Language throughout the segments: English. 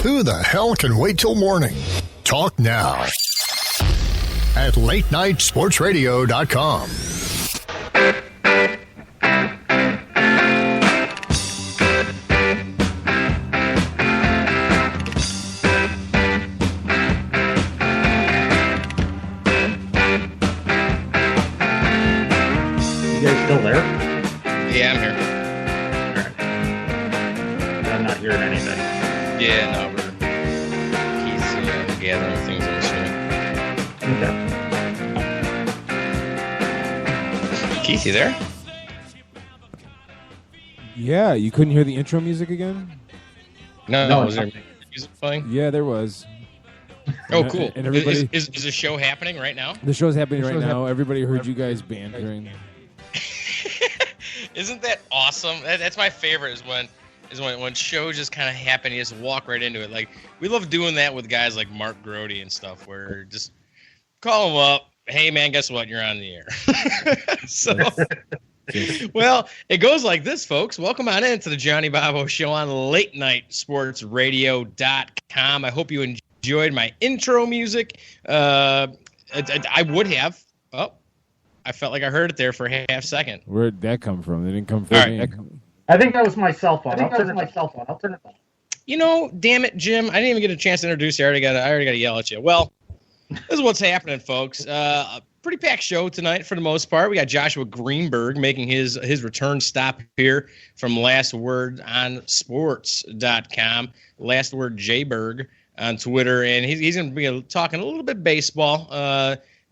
Who the hell can wait till morning? Talk now at latenightsportsradio.com. You guys still there? Yeah, I'm here. All right. I'm not hearing anything. Yeah, no, he's gathering things on the screen. Okay. Keith, you there? Yeah, you couldn't hear the intro music again? No, was there music playing? Yeah, there was. Oh, cool. And everybody, is the show happening right now? the show's happening right now. Everybody heard you guys bantering. Isn't that awesome? That's my favorite is when shows just kind of happen. You just walk right into it. Like, we love doing that with guys like Mark Grody and stuff, where just call them up. Hey, man, guess what? You're on the air. So, well, it goes like this, folks. Welcome on in to the Johnny Bobbo Show on LateNightSportsRadio.com. I hope you enjoyed my intro music. I would have. Oh, I felt like I heard it there for a half second. Where'd that come from? It didn't come from me. I think that was my cell phone. I'll turn it on. You know, damn it, Jim. I didn't even get a chance to introduce you. I already got to yell at you. Well, this is what's happening, folks. A pretty packed show tonight for the most part. We got Joshua Greenberg making his return stop here from Last Word on Sports.com. Last Word Jberg on Twitter. And he's going to be talking a little bit baseball.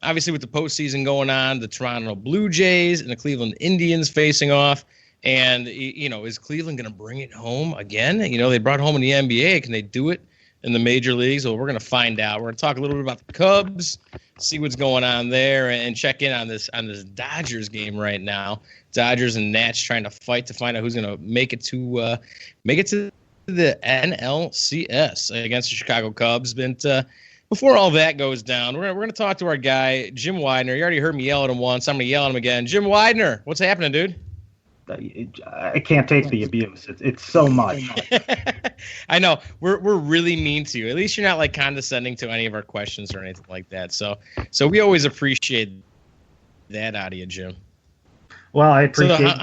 Obviously, with the postseason going on, the Toronto Blue Jays and the Cleveland Indians facing off. And, you know, is Cleveland going to bring it home again? You know, they brought it home in the NBA. Can they do it in the major leagues? Well, we're going to find out. We're going to talk a little bit about the Cubs, see what's going on there, and check in on this Dodgers game right now. Dodgers and Nats trying to fight to find out who's going to make it to the NLCS against the Chicago Cubs. But before all that goes down, we're going to talk to our guy, Jim Weidner. You already heard me yell at him once. I'm going to yell at him again. Jim Weidner, what's happening, dude? I can't take the abuse. It's so much. I know. We're really mean to you. At least you're not like condescending to any of our questions or anything like that. So we always appreciate that out of you, Jim. Well, I appreciate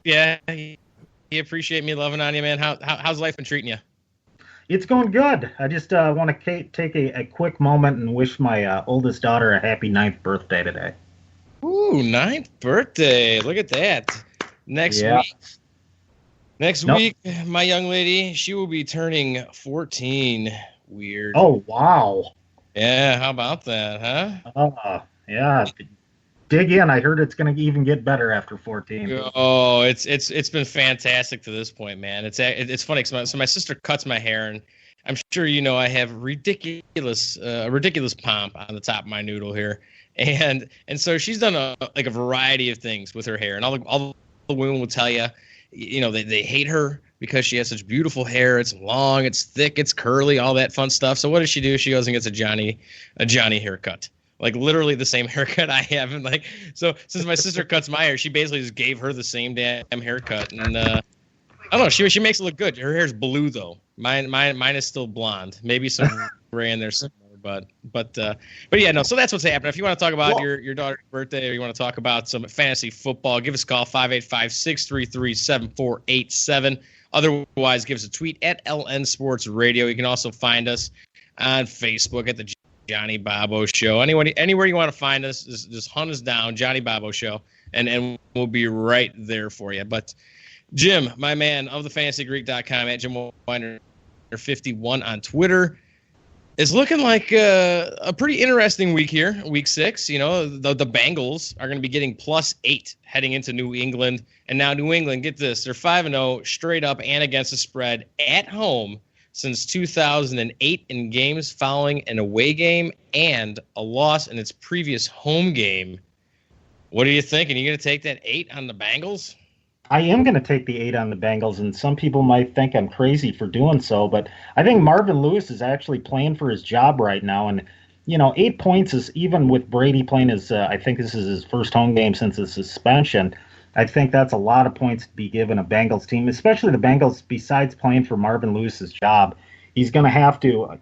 yeah, you appreciate me loving on you, man. How's life been treating you? It's going good. I just want to take a quick moment and wish my oldest daughter a happy 9th birthday today. Ooh, 9th birthday. Look at that. Next week, my young lady, she will be turning 14. Weird. Oh, wow. Yeah, how about that, huh? Yeah. Dig in. I heard it's going to even get better after 14. Oh, it's been fantastic to this point, man. It's funny because my sister cuts my hair, and I'm sure you know I have ridiculous pomp on the top of my noodle here. And so she's done a variety of things with her hair, and all the women will tell you, you know, they hate her because she has such beautiful hair. It's long, it's thick, it's curly, all that fun stuff. So what does she do? She goes and gets a Johnnie haircut, like literally the same haircut I have. And like, so since my sister cuts my hair, she basically just gave her the same damn haircut. And I don't know, she makes it look good. Her hair's blue though. Mine is still blonde. Maybe some gray in there somewhere. But yeah, no. So that's what's happening. If you want to talk about your daughter's birthday, or you want to talk about some fantasy football, give us a call 585-633-7487. Otherwise, give us a tweet at LN Sports Radio. You can also find us on Facebook at the Johnny Bobbo Show. Anywhere you want to find us, just hunt us down, Johnny Bobbo Show, and we'll be right there for you. But Jim, my man of the FantasyGreek.com at Jim Weidner 51 on Twitter. It's looking like a pretty interesting week here, week 6. You know, the Bengals are going to be getting +8 heading into New England. And now New England, get this, they're 5-0 straight up and against the spread at home since 2008 in games following an away game and a loss in its previous home game. What are you thinking? Are you going to take that 8 on the Bengals? I am going to take the 8 on the Bengals, and some people might think I'm crazy for doing so, but I think Marvin Lewis is actually playing for his job right now, and, you know, 8 points is, even with Brady playing his, I think this is his first home game since his suspension, I think that's a lot of points to be given a Bengals team, especially the Bengals. Besides playing for Marvin Lewis's job, he's going to have to.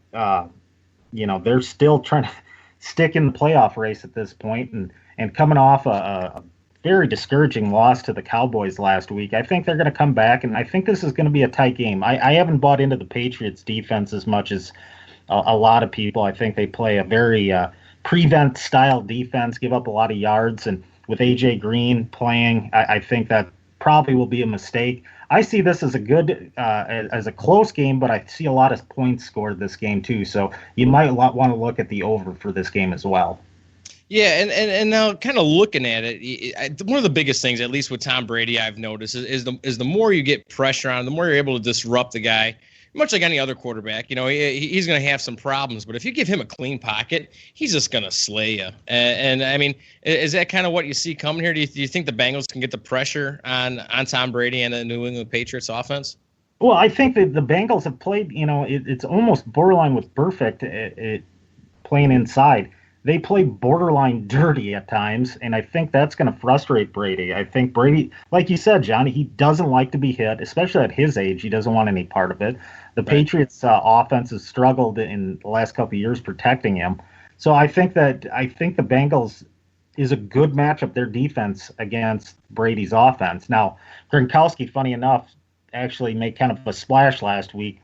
They're still trying to stick in the playoff race at this point, and coming off a very discouraging loss to the Cowboys last week. I think they're going to come back, and I think this is going to be a tight game. I haven't bought into the Patriots defense as much as a lot of people. I think they play a very prevent style defense, give up a lot of yards, and with A.J. Green playing, I think that probably will be a mistake. I see this as as a close game, but I see a lot of points scored this game too, so you might want to look at the over for this game as well. Yeah, and now kind of looking at it, one of the biggest things, at least with Tom Brady, I've noticed is the more you get pressure on him, the more you're able to disrupt the guy. Much like any other quarterback, he's going to have some problems. But if you give him a clean pocket, he's just going to slay you. And I mean, is that kind of what you see coming here? Do you think the Bengals can get the pressure on Tom Brady and the New England Patriots offense? Well, I think that the Bengals have played, it's almost borderline with perfect playing inside. They play borderline dirty at times, and I think that's going to frustrate Brady. I think Brady, like you said, Johnny, he doesn't like to be hit, especially at his age. He doesn't want any part of it. The right. Patriots' offense has struggled in the last couple of years protecting him. So I think the Bengals is a good matchup, their defense against Brady's offense. Now, Gronkowski, funny enough, actually made kind of a splash last week.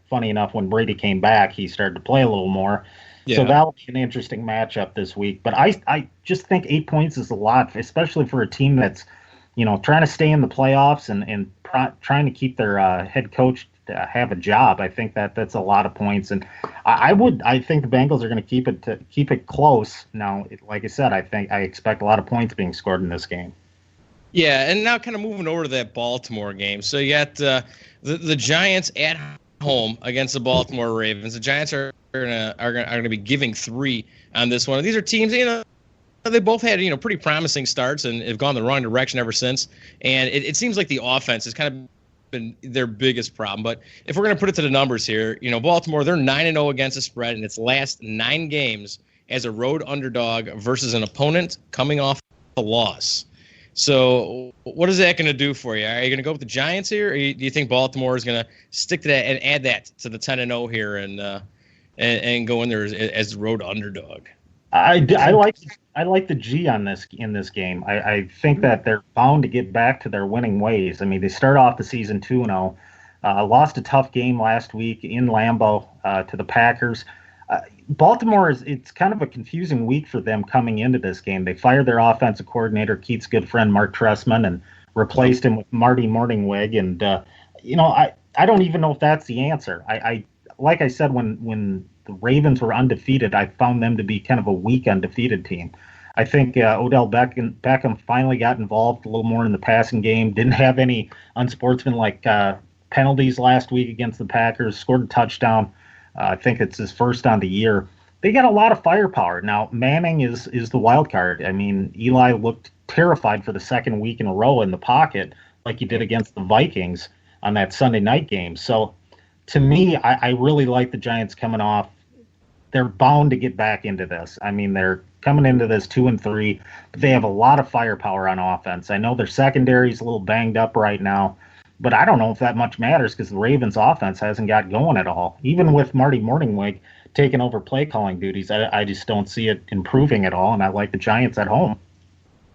Funny enough, when Brady came back, he started to play a little more. Yeah. So that'll be an interesting matchup this week. But I just think 8 points is a lot, especially for a team that's, trying to stay in the playoffs and trying to keep their head coach to have a job. I think that's a lot of points, and I think the Bengals are going to keep it close. Now, like I said, I expect a lot of points being scored in this game. Yeah, and now kind of moving over to that Baltimore game. So you got the Giants at home against the Baltimore Ravens. The Giants are going to be giving 3 on this one. These are teams, they both had pretty promising starts and have gone the wrong direction ever since. And it seems like the offense has kind of been their biggest problem. But if we're going to put it to the numbers here, Baltimore, they're 9-0 against the spread in its last 9 games as a road underdog versus an opponent coming off a loss. So what is that going to do for you? Are you going to go with the Giants here, or do you think Baltimore is going to stick to that and add that to the 10-0 here and go in there as the road underdog? I like the G on this in this game. I think that they're bound to get back to their winning ways. I mean, they start off the season 2-0, lost a tough game last week in Lambeau to the Packers. Baltimore it's kind of a confusing week for them coming into this game. They fired their offensive coordinator, Keith's good friend Mark Trestman, and replaced him with Marty Morningwig. And I don't even know if that's the answer. I like I said, when the Ravens were undefeated, I found them to be kind of a weak undefeated team. I think Odell Beckham finally got involved a little more in the passing game. Didn't have any unsportsmanlike penalties last week against the Packers. Scored a touchdown. I think it's his first on the year. They got a lot of firepower. Now, Manning is the wild card. I mean, Eli looked terrified for the second week in a row in the pocket like he did against the Vikings on that Sunday night game. So, to me, I really like the Giants coming off. They're bound to get back into this. I mean, they're coming into this 2-3, but they have a lot of firepower on offense. I know their secondary is a little banged up right now, but I don't know if that much matters because the Ravens' offense hasn't got going at all. Even with Marty Morningwig taking over play calling duties, I just don't see it improving at all, and I like the Giants at home.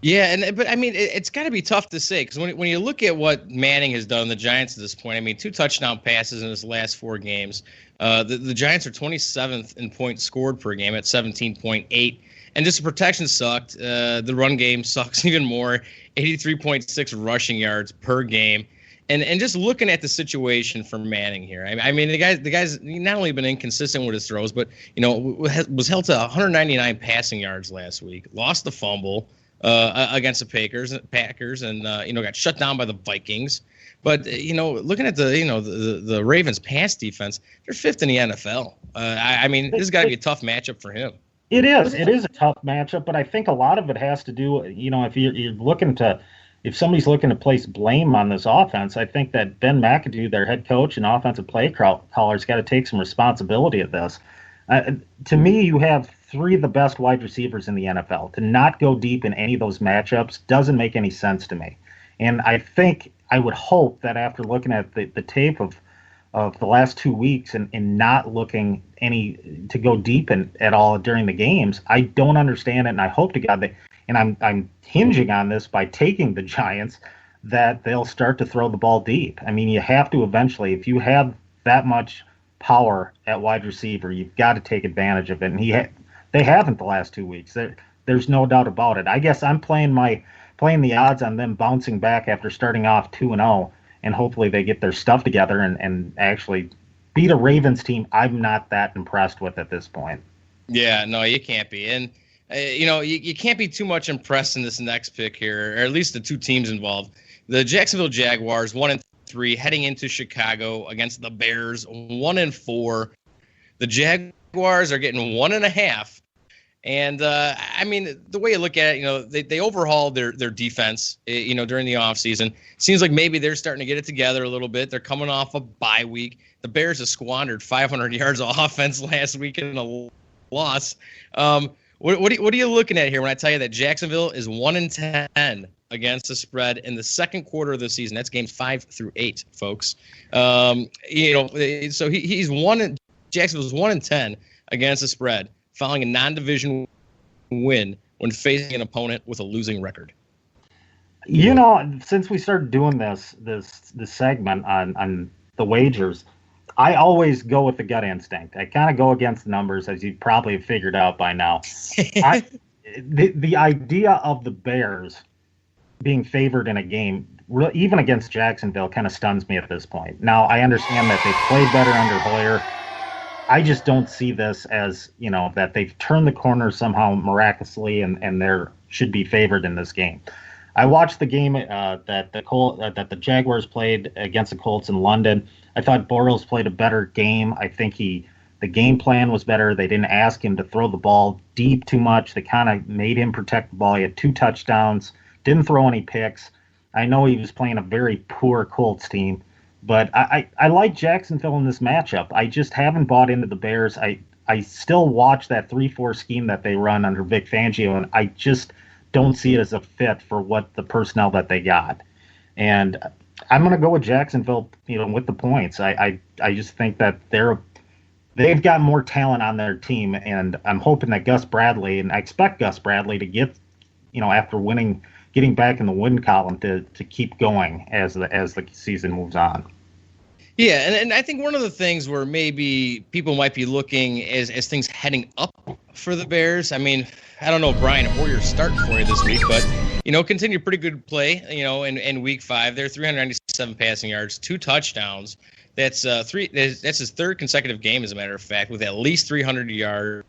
Yeah, but I mean, it's got to be tough to say because when you look at what Manning has done, the Giants at this point, I mean, 2 touchdown passes in his last 4 games. The Giants are 27th in points scored per game at 17.8, and just the protection sucked. The run game sucks even more, 83.6 rushing yards per game. And just looking at the situation for Manning here, I mean the guy's not only been inconsistent with his throws, but was held to 199 passing yards last week, lost the fumble against the Packers, and got shut down by the Vikings. But looking at the Ravens pass defense, they're 5th in the NFL. I mean, this has got to be a tough matchup for him. It is a tough matchup, but I think a lot of it has to do, if you're looking to. If somebody's looking to place blame on this offense, I think that Ben McAdoo, their head coach and offensive play caller, has got to take some responsibility of this. To me, you have 3 of the best wide receivers in the NFL. To not go deep in any of those matchups doesn't make any sense to me. And I would hope that after looking at the tape of the last 2 weeks and not looking to go deep at all during the games, I don't understand it, and I hope to God that, and I'm hinging on this by taking the Giants, that they'll start to throw the ball deep. I mean, you have to eventually, if you have that much power at wide receiver, you've got to take advantage of it, and they haven't the last 2 weeks. There's no doubt about it. I guess I'm playing the odds on them bouncing back after starting off 2-0, and hopefully they get their stuff together and actually beat a Ravens team I'm not that impressed with at this point. Yeah, no, you can't be. And, you can't be too much impressed in this next pick here, or at least the two teams involved. The Jacksonville Jaguars, 1-3, heading into Chicago against the Bears, 1-4. The Jaguars are getting 1.5. And, the way you look at it, they overhauled their defense, during the offseason. Seems like maybe they're starting to get it together a little bit. They're coming off a bye week. The Bears have squandered 500 yards of offense last week in a loss. What are you looking at here when I tell you that Jacksonville is 1-10 against the spread in the second quarter of the season? That's games 5 through 8, folks. So he's Jacksonville's 1-10 against the spread, following a non-division win when facing an opponent with a losing record. Since we started doing this segment on the wagers, I always go with the gut instinct. I kind of go against the numbers, as you probably have figured out by now. The idea of the Bears being favored in a game, even against Jacksonville, kind of stuns me at this point. Now, I understand that they played better under Hoyer. I just don't see this as, that they've turned the corner somehow miraculously and they should be favored in this game. I watched the game that the Jaguars played against the Colts in London. I thought Bortles played a better game. I think the game plan was better. They didn't ask him to throw the ball deep too much. They kind of made him protect the ball. He had 2 touchdowns, didn't throw any picks. I know he was playing a very poor Colts team, but I like Jacksonville in this matchup. I just haven't bought into the Bears. I still watch that 3-4 scheme that they run under Vic Fangio, and I just don't see it as a fit for what the personnel that they got. And I'm going to go with Jacksonville, with the points. I just think that they've got more talent on their team, and I'm hoping that Gus Bradley, and I expect Gus Bradley to get, after getting back in the win column to keep going as the season moves on. Yeah, and I think one of the things where maybe people might be looking as things heading up for the Bears. I mean, I don't know if Brian Hoyer's starting for you this week, but continue pretty good play. In week 5, they're 397 passing yards, 2 touchdowns. That's That's his 3rd consecutive game, as a matter of fact, with at least 300 yards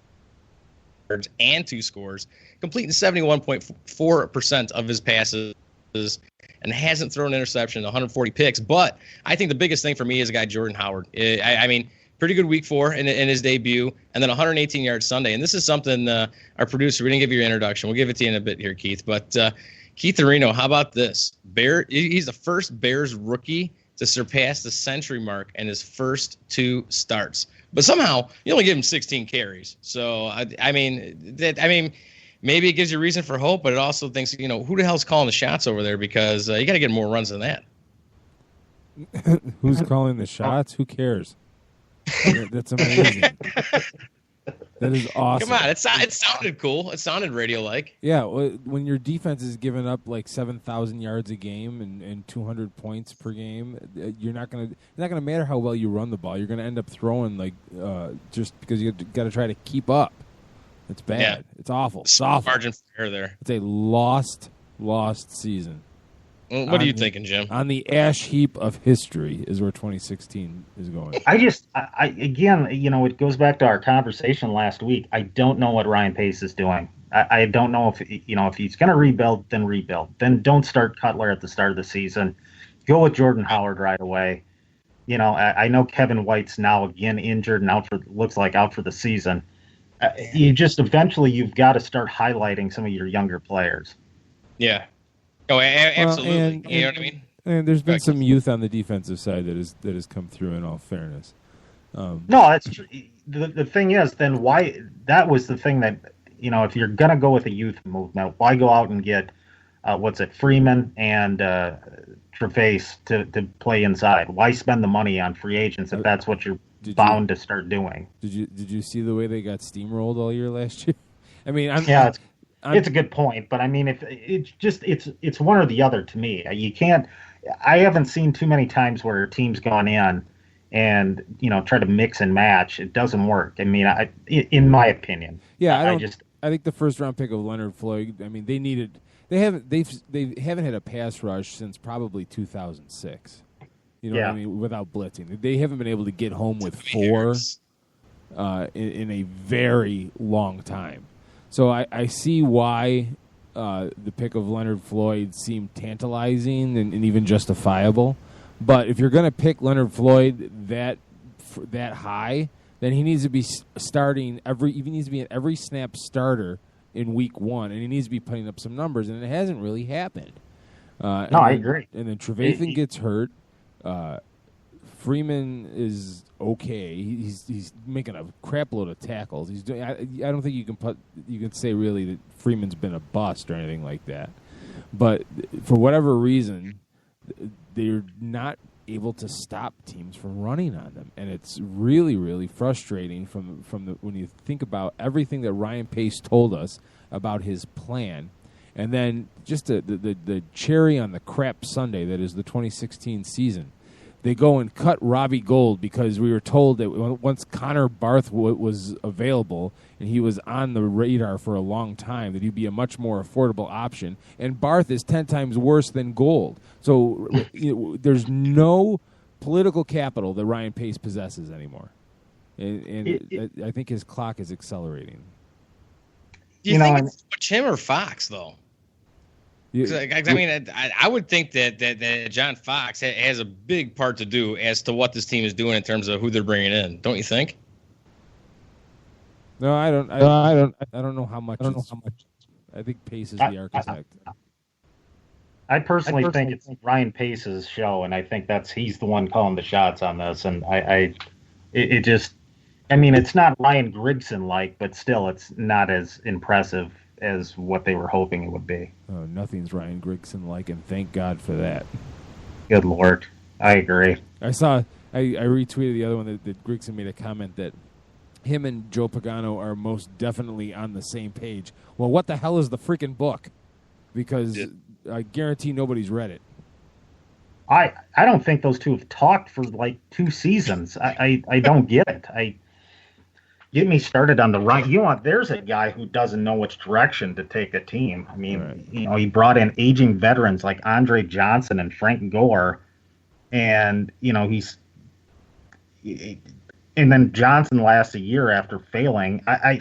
and 2 scores, completing 71.4% of his passes, and hasn't thrown an interception, 140 picks. But I think the biggest thing for me is a guy, Jordan Howard. Pretty good week 4 in his debut, and then 118 yards Sunday. And this is something our producer, we didn't give you your introduction. We'll give it to you in a bit here, Keith. But Keith Areno, how about this? He's the first Bears rookie to surpass the century mark in his first 2 starts. But somehow, you only give him 16 carries. So, maybe it gives you reason for hope, but it also thinks, who the hell's calling the shots over there? Because you got to get more runs than that. Who's calling the shots? Who cares? That's amazing. That is awesome. Come on, it sounded cool. It sounded radio-like. Yeah, when your defense is giving up like 7,000 yards a game and 200 points per game, it's not gonna matter how well you run the ball. You're gonna end up throwing just because you got to try to keep up. It's bad. Yeah. It's awful. It's awful. Margin for error there. It's a lost season. What are you thinking, Jim? On the ash heap of history is where 2016 is going. Again, it goes back to our conversation last week. I don't know what Ryan Pace is doing. I don't know if he's going to rebuild, then rebuild. Then don't start Cutler at the start of the season. Go with Jordan Howard right away. I know Kevin White's now again injured and looks like out for the season. You've got to start highlighting some of your younger players. Yeah. Oh, absolutely. You know what I mean? And there's been some youth on the defensive side that has come through, in all fairness. No, that's true. The thing is, then why? That was the thing that, if you're going to go with a youth movement, why go out and get Freeman and Treface to play inside? Why spend the money on free agents if that's what you're bound to start doing? Did you see the way they got steamrolled all year last year? I mean, it's a good point, but I mean, if it's one or the other to me. You can't. I haven't seen too many times where a team's gone in and try to mix and match. It doesn't work. I mean, in my opinion. Yeah, I think the first round pick of Leonard Floyd. I mean, they haven't had a pass rush since probably 2006. What I mean? Without blitzing, they haven't been able to get home with 4 in a very long time. So I see why the pick of Leonard Floyd seemed tantalizing and even justifiable. But if you're going to pick Leonard Floyd that high, then he needs to be starting he needs to be an every snap starter in week 1, and he needs to be putting up some numbers, and it hasn't really happened. I agree. And then Trevathan gets hurt. Freeman is okay. He's making a crap load of tackles. He's doing. I don't think you can say really that Freeman's been a bust or anything like that. But for whatever reason, they're not able to stop teams from running on them, and it's really, really frustrating when you think about everything that Ryan Pace told us about his plan, and then just the cherry on the crap sundae that is the 2016 season. They go and cut Robbie Gould because we were told that once Connor Barth was available and he was on the radar for a long time, that he'd be a much more affordable option. And Barth is 10 times worse than Gould. So there's no political capital that Ryan Pace possesses anymore. And I think his clock is accelerating. Do you think it's him or Fox, though? I mean, I would think that John Fox has a big part to do as to what this team is doing in terms of who they're bringing in. Don't you think? No, I don't. I don't know how much. I think Pace is the architect. I personally think it's Ryan Pace's show, and I think he's the one calling the shots on this. And it's not Ryan Grigson like, but still, it's not as impressive as what they were hoping it would be. Oh, nothing's Ryan Grigson like, and thank God for that. Good Lord. I agree. I retweeted the other one that Grigson made a comment that him and Joe Pagano are most definitely on the same page. Well, what the hell is the freaking book? Because I guarantee nobody's read it. I don't think those two have talked for like 2 seasons. I don't get it. Get me started on the right. There's a guy who doesn't know which direction to take a team. I mean, right. He brought in aging veterans like Andre Johnson and Frank Gore, and and then Johnson lasts a year after failing. I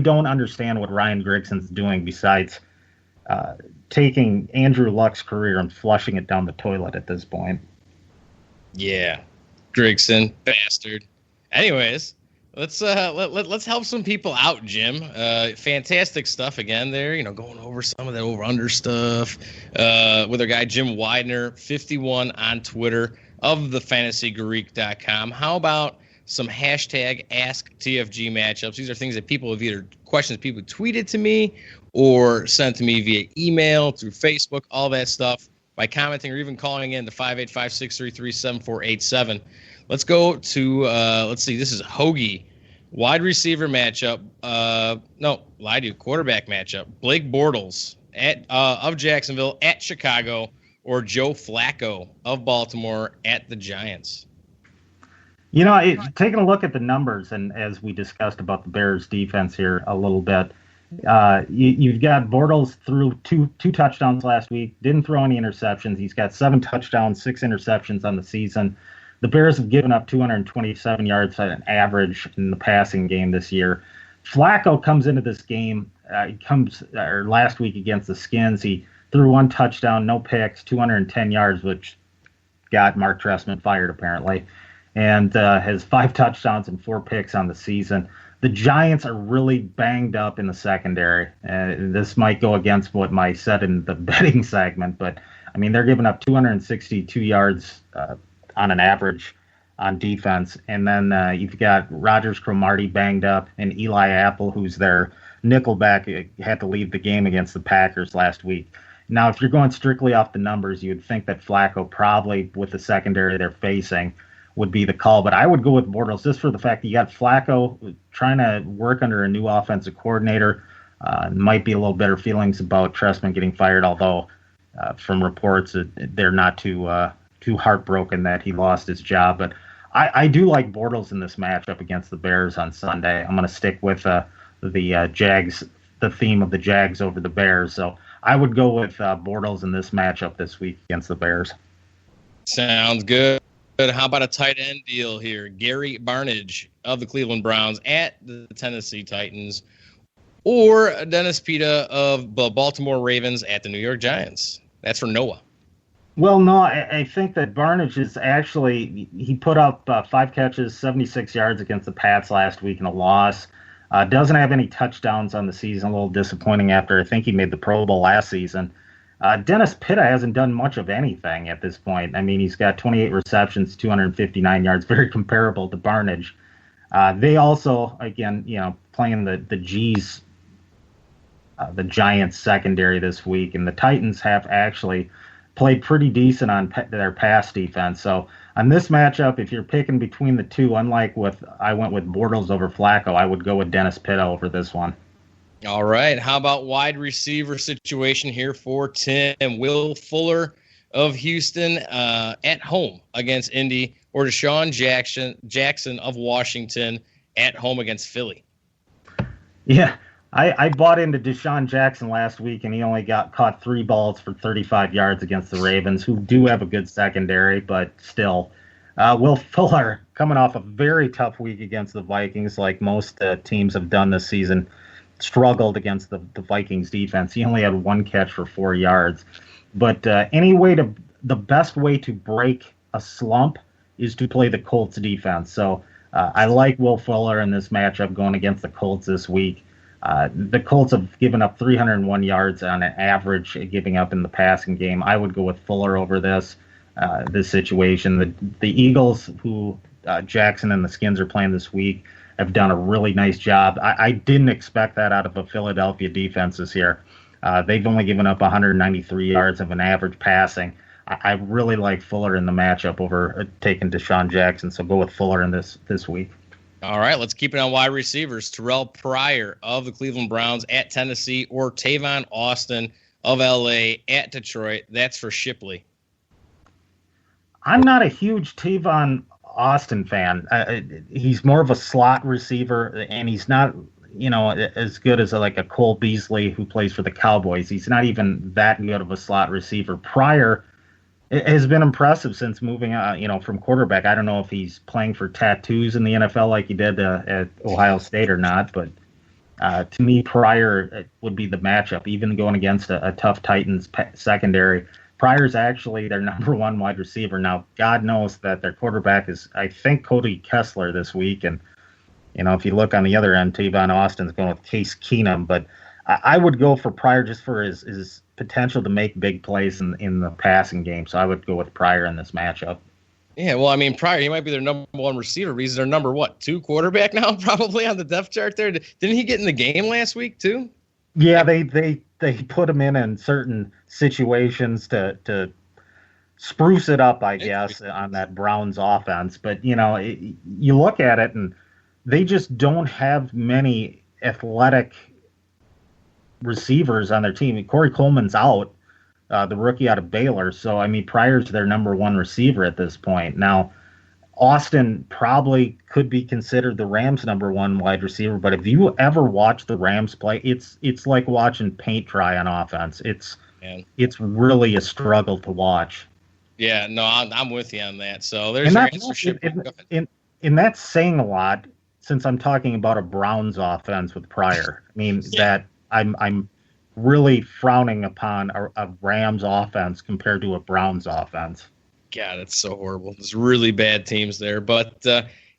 don't understand what Ryan Grigson's doing besides taking Andrew Luck's career and flushing it down the toilet at this point. Yeah, Grigson, bastard. Anyways, let's help some people out, Jim. Fantastic stuff again there. Going over some of that over/under stuff with our guy Jim Weidner, 51 on Twitter of thefantasygreek.com. How about some hashtag AskTFG matchups? These are things that people have questions people tweeted to me or sent to me via email, through Facebook, all that stuff, by commenting or even calling in to 585-633-7487. Let's go to, let's see, this is Hoagie. Wide receiver matchup. Quarterback matchup. Blake Bortles of Jacksonville at Chicago, or Joe Flacco of Baltimore at the Giants. Taking a look at the numbers, and as we discussed about the Bears defense here a little bit, you've got Bortles threw two touchdowns last week, didn't throw any interceptions. He's got 7 touchdowns, 6 interceptions on the season. The Bears have given up 227 yards at an average in the passing game this year. Flacco comes into this game. Last week against the Skins, he threw 1 touchdown, no picks, 210 yards, which got Mark Trestman fired apparently, and has 5 touchdowns and 4 picks on the season. The Giants are really banged up in the secondary. This might go against what I said in the betting segment, but I mean they're giving up 262 yards on an average on defense. And then you've got Rogers Cromartie banged up, and Eli Apple, who's their nickelback, had to leave the game against the Packers last week. Now, if you're going strictly off the numbers, you would think that Flacco probably, with the secondary they're facing, would be the call. But I would go with Bortles just for the fact that you got Flacco trying to work under a new offensive coordinator. Might be a little better feelings about Trestman getting fired, although from reports they're not too heartbroken that he lost his job. But I do like Bortles in this matchup against the Bears on Sunday. I'm going to stick with the Jags, the theme of the Jags over the Bears. So I would go with Bortles in this matchup this week against the Bears. Sounds good. How about a tight end deal here? Gary Barnidge of the Cleveland Browns at the Tennessee Titans, or Dennis Pita of the Baltimore Ravens at the New York Giants. That's for Noah. Well, no, I think that Barnidge is actually, he put up 5 catches, 76 yards against the Pats last week in a loss. Doesn't have any touchdowns on the season, a little disappointing after I think he made the Pro Bowl last season. Dennis Pitta hasn't done much of anything at this point. I mean, he's got 28 receptions, 259 yards, very comparable to Barnidge. They also, again, playing the G's, the Giants secondary this week, and the Titans have actually played pretty decent on their pass defense. So on this matchup, if you're picking between the two, unlike I went with Bortles over Flacco, I would go with Dennis Pitta over this one. All right. How about wide receiver situation here for Tim? Will Fuller of Houston at home against Indy, or Deshaun Jackson of Washington at home against Philly? Yeah, I bought into Deshaun Jackson last week, and he only caught 3 balls for 35 yards against the Ravens, who do have a good secondary, but still. Will Fuller, coming off a very tough week against the Vikings, like most teams have done this season, struggled against the Vikings defense. He only had 1 catch for 4 yards. But the best way to break a slump is to play the Colts defense. So I like Will Fuller in this matchup going against the Colts this week. The Colts have given up 301 yards on an average, giving up in the passing game. I would go with Fuller over this situation. The Eagles, who Jackson and the Skins are playing this week, have done a really nice job. I didn't expect that out of a Philadelphia defense this year. They've only given up 193 yards of an average passing. I really like Fuller in the matchup over taking Deshaun Jackson, so go with Fuller in this week. All right, let's keep it on wide receivers. Terrell Pryor of the Cleveland Browns at Tennessee, or Tavon Austin of L.A. at Detroit. That's for Shipley. I'm not a huge Tavon Austin fan. He's more of a slot receiver, and he's not, as good as a Cole Beasley who plays for the Cowboys. He's not even that good of a slot receiver. Pryor has been impressive since moving, from quarterback. I don't know if he's playing for tattoos in the NFL like he did at Ohio State or not, but to me, Pryor would be the matchup, even going against a tough Titans secondary. Pryor's actually their number 1 wide receiver. Now, God knows that their quarterback is, I think, Cody Kessler this week. And, if you look on the other end, Tavon Austin's going with Case Keenum. But I would go for Pryor just for his potential to make big plays in the passing game. So I would go with Pryor in this matchup. Yeah, well, I mean, Pryor, he might be their number 1 receiver, but he's their number, 2 quarterback now, probably on the depth chart there. Didn't he get in the game last week, too? Yeah, they put him in certain situations to spruce it up, I guess, on that Browns offense. But, you look at it, and they just don't have many athletic receivers on their team. Corey Coleman's out, the rookie out of Baylor. So, I mean, Pryor's their number 1 receiver at this point. Now, Austin probably could be considered the Rams' number 1 wide receiver, but if you ever watch the Rams play, it's like watching paint dry on offense. It's really a struggle to watch. Yeah, no, I'm with you on that. So there's your answer. And that's saying a lot, since I'm talking about a Browns offense with Pryor. I mean, that I'm really frowning upon a Rams offense compared to a Browns offense. God, it's so horrible. There's really bad teams there. But,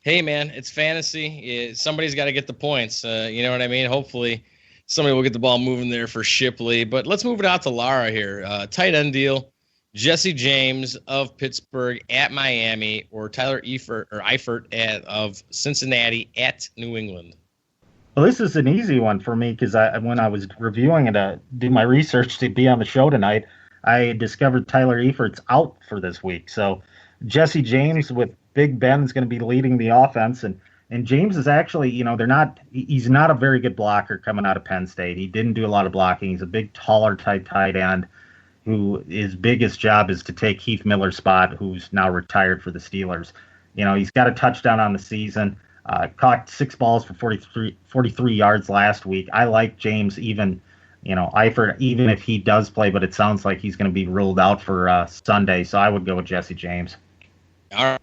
hey, man, it's fantasy. Somebody's got to get the points. You know what I mean? Hopefully somebody will get the ball moving there for Shipley. But let's move it out to Lara here. Tight end deal. Jesse James of Pittsburgh at Miami, or Tyler Eifert of Cincinnati at New England? Well, this is an easy one for me because when I was reviewing it to do my research to be on the show tonight, I discovered Tyler Eifert's out for this week. So Jesse James with Big Ben is going to be leading the offense, and James is actually, he's not a very good blocker coming out of Penn State. He didn't do a lot of blocking. He's a big, taller type tight end who his biggest job is to take Heath Miller's spot, who's now retired for the Steelers. He's got a touchdown on the season, caught 6 balls for 43 yards last week. I like James even, Eifert, even if he does play, but it sounds like he's going to be ruled out for Sunday, so I would go with Jesse James. All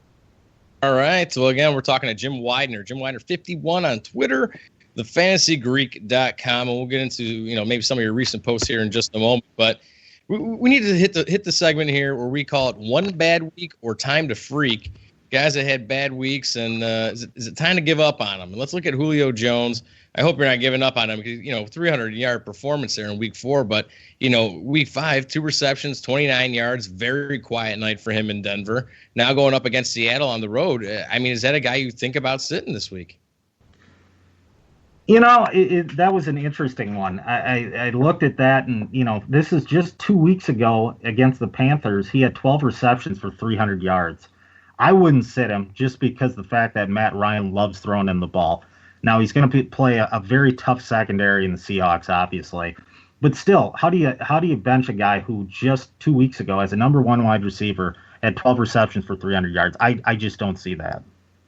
right. So, again, we're talking to Jim Weidner. Jim Weidner, 51 on Twitter, thefantasygreek.com, and we'll get into, maybe some of your recent posts here in just a moment, but we need to hit the segment here where we call it One Bad Week or Time to Freak. Guys that had bad weeks, and is it time to give up on them? And let's look at Julio Jones. I hope you're not giving up on him because, 300-yard performance there in week 4. But, week 5, 2 receptions, 29 yards, very quiet night for him in Denver. Now going up against Seattle on the road. Is that a guy you think about sitting this week? That was an interesting one. I looked at that, and, this is just 2 weeks ago against the Panthers. He had 12 receptions for 300 yards. I wouldn't sit him just because of the fact that Matt Ryan loves throwing him the ball. Now, he's going to play a very tough secondary in the Seahawks, obviously. But still, how do you bench a guy who just 2 weeks ago, as a number 1 wide receiver, had 12 receptions for 300 yards? I just don't see that.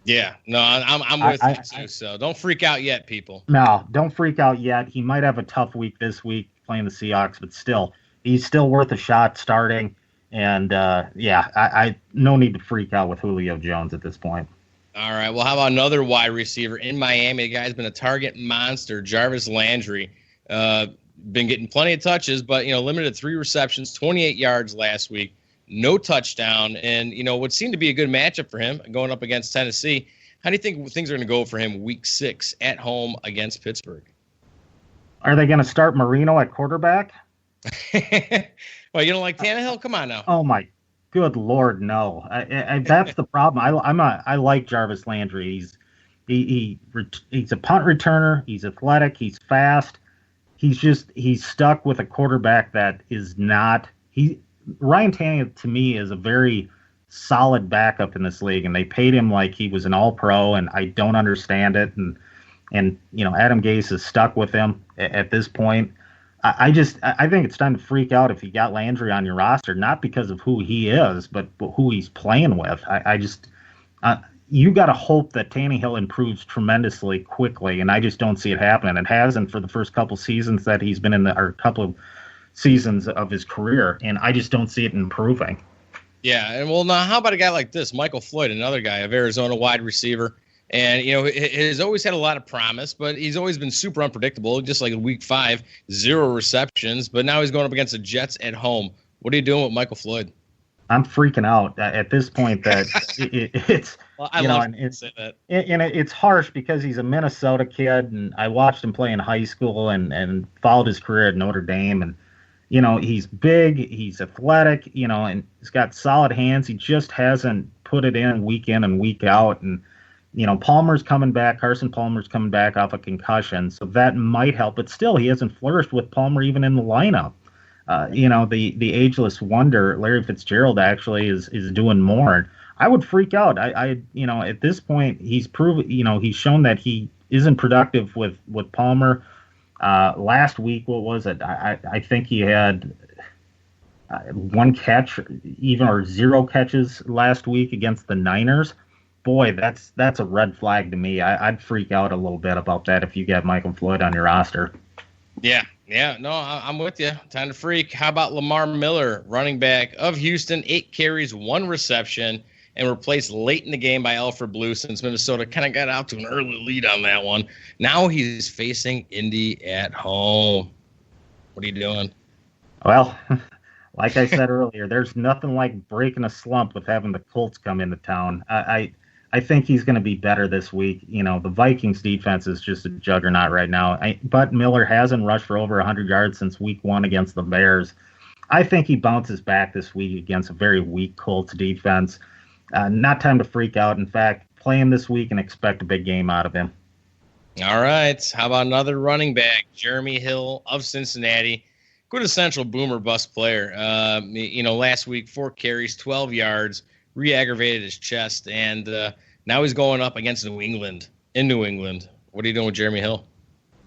Yeah, no, I'm with you too. So don't freak out yet, people. No, don't freak out yet. He might have a tough week this week playing the Seahawks, but still, he's still worth a shot starting. And I no need to freak out with Julio Jones at this point. All right. Well, how about another wide receiver in Miami? The guy's been a target monster, Jarvis Landry. Been getting plenty of touches, but limited 3 receptions, 28 yards last week. No touchdown, and what seemed to be a good matchup for him going up against Tennessee. How do you think things are going to go for him week 6 at home against Pittsburgh? Are they going to start Marino at quarterback? Well, you don't like Tannehill? Come on now. Oh my good Lord, no. That's the problem. I like Jarvis Landry. He's a punt returner. He's athletic. He's fast. He's stuck with a quarterback that is not Ryan Tannehill, to me, is a very solid backup in this league, and they paid him like he was an all-pro, and I don't understand it. And Adam Gase is stuck with him at this point. I think it's time to freak out if you got Landry on your roster, not because of who he is, but who he's playing with. You got to hope that Tannehill improves tremendously quickly, and I just don't see it happening. It hasn't for the first couple seasons that he's been in or couple of seasons of his career, and I just don't see it improving. Yeah, and well, now how about a guy like this, Michael Floyd, another guy of Arizona wide receiver, and he's always had a lot of promise, but he's always been super unpredictable. Just like in week 5, 0 receptions, but now he's going up against the Jets at home. What are you doing with Michael Floyd? I'm freaking out at this point. That it's well, I love to say that, and it's harsh because he's a Minnesota kid, and I watched him play in high school and followed his career at Notre Dame, and he's big, he's athletic, and he's got solid hands. He just hasn't put it in and week out. And, Palmer's coming back. Carson Palmer's coming back off a concussion, so that might help. But still, he hasn't flourished with Palmer even in the lineup. The ageless wonder, Larry Fitzgerald, actually is doing more. I would freak out. At this point, he's proven, he's shown that he isn't productive with Palmer. Last week, what was it? I think he had 1 catch, or 0 catches last week against the Niners. Boy, that's a red flag to me. I'd freak out a little bit about that if you get Michael Floyd on your roster. Yeah, no, I'm with you. Time to freak. How about Lamar Miller, running back of Houston, 8 carries, 1 reception, and replaced late in the game by Alfred Blue since Minnesota kind of got out to an early lead on that one. Now he's facing Indy at home. What are you doing? Well, like I said earlier, there's nothing like breaking a slump with having the Colts come into town. I think he's going to be better this week. The Vikings defense is just a juggernaut right now. But Miller hasn't rushed for over 100 yards since week 1 against the Bears. I think he bounces back this week against a very weak Colts defense. Not time to freak out. In fact, play him this week and expect a big game out of him. All right. How about another running back, Jeremy Hill of Cincinnati? Quintessential boomer bust player. Last week, 4 carries, 12 yards, re-aggravated his chest, and now he's going up against New England. In New England. What are you doing with Jeremy Hill?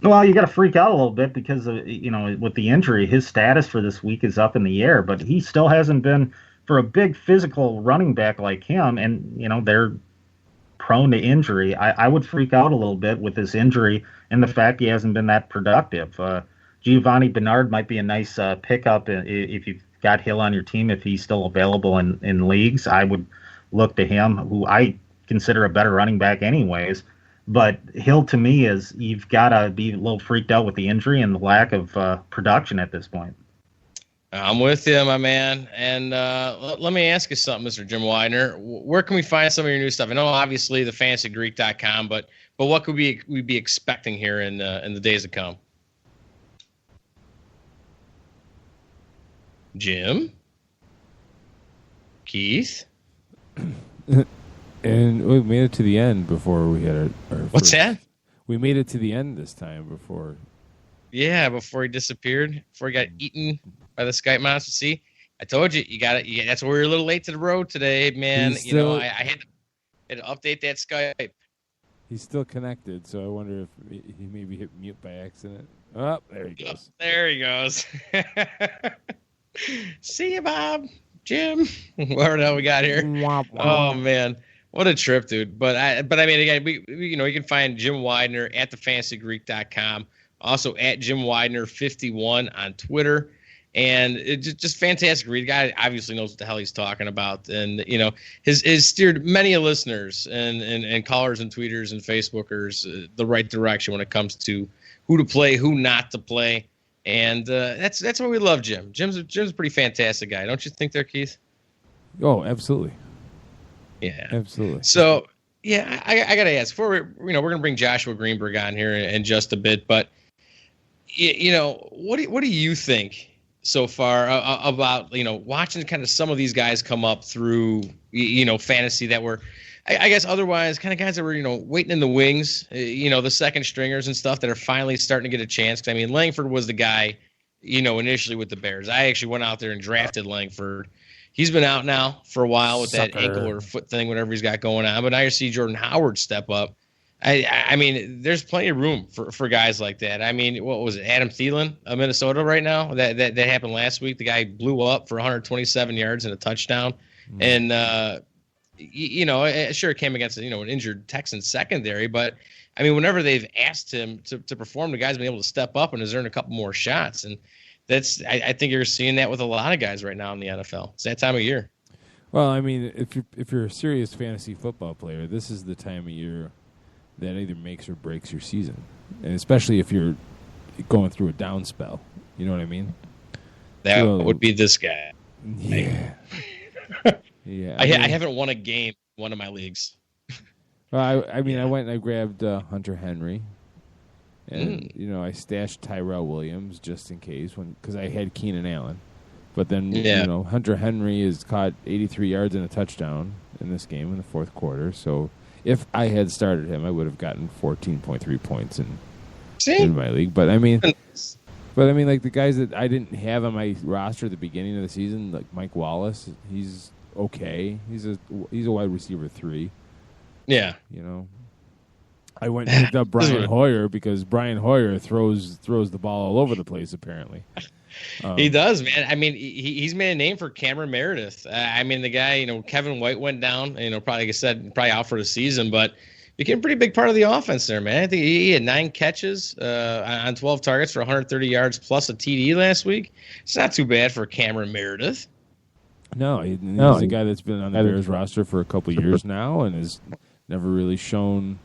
Well, you got to freak out a little bit because with the injury, his status for this week is up in the air. But he still hasn't been, for a big physical running back like him, and they're prone to injury. I would freak out a little bit with this injury and the fact he hasn't been that productive. Giovanni Bernard might be a nice pickup if you've got Hill on your team. If he's still available in leagues, I would look to him, who I consider a better running back anyways. But Hill, to me, you've got to be a little freaked out with the injury and the lack of production at this point. I'm with you, my man. And let me ask you something, Mr. Jim Weidner. Where can we find some of your new stuff? I know, obviously, the fantasygreek.com, but what could we be expecting here in the days to come? Jim? Keith? And we made it to the end before we had our What's that? We made it to the end this time before. Yeah, before he disappeared, before he got eaten by the Skype monster. See, I told you, that's where we're a little late to the road today, man. I had to update that Skype. He's still connected, so I wonder if he maybe hit mute by accident. Oh, there he goes. There he goes. See you, Bob, Jim, whatever the hell we got here. Oh man, what a trip, dude! But I mean, again, you can find Jim Weidner at thefantasygreek.com, also at Jim Weidner 51 on Twitter, and it's just fantastic read. The guy obviously knows what the hell he's talking about, and has steered many listeners and callers and tweeters and Facebookers the right direction when it comes to who to play, who not to play. And that's why we love Jim. Jim's a pretty fantastic guy, don't you think, there, Keith? Oh, absolutely. Yeah, absolutely. So, yeah, I got to ask. Before we're going to bring Joshua Greenberg on here in just a bit, but what do you think so far about watching kind of some of these guys come up through fantasy that were, I guess, otherwise kind of guys that were, waiting in the wings, the second stringers and stuff that are finally starting to get a chance. 'Cause, I mean, Langford was the guy, initially with the Bears. I actually went out there and drafted Langford. He's been out now for a while with that ankle or foot thing, whatever he's got going on. But now you see Jordan Howard step up. I mean, there's plenty of room for guys like that. I mean, what was it, Adam Thielen of Minnesota right now? That happened last week. The guy blew up for 127 yards and a touchdown. Mm-hmm. And, sure, it came against an injured Texans secondary, but I mean, whenever they've asked him to perform, the guy's been able to step up and has earned a couple more shots, and I think you're seeing that with a lot of guys right now in the NFL. It's that time of year. Well, I mean, if you're a serious fantasy football player, this is the time of year that either makes or breaks your season, and especially if you're going through a down spell. You know what I mean? That would be this guy. Yeah. Yeah, I haven't won a game in one of my leagues. Well, I went and I grabbed Hunter Henry, and I stashed Tyrell Williams just in case because I had Keenan Allen, but then Hunter Henry has caught 83 yards and a touchdown in this game in the fourth quarter. So if I had started him, I would have gotten 14.3 points in my league. But I mean, like the guys that I didn't have on my roster at the beginning of the season, like Mike Wallace, he's okay. He's a wide receiver 3. Yeah. I went and picked up Brian Hoyer because Brian Hoyer throws the ball all over the place, apparently. He does, man. I mean, he's made a name for Cameron Meredith. I mean, the guy, Kevin White went down, probably, like I said, probably out for the season, but became a pretty big part of the offense there, man. I think he had 9 catches on 12 targets for 130 yards plus a TD last week. It's not too bad for Cameron Meredith. No, he's a guy that's been on the Bears roster for a couple of years now and has never really shown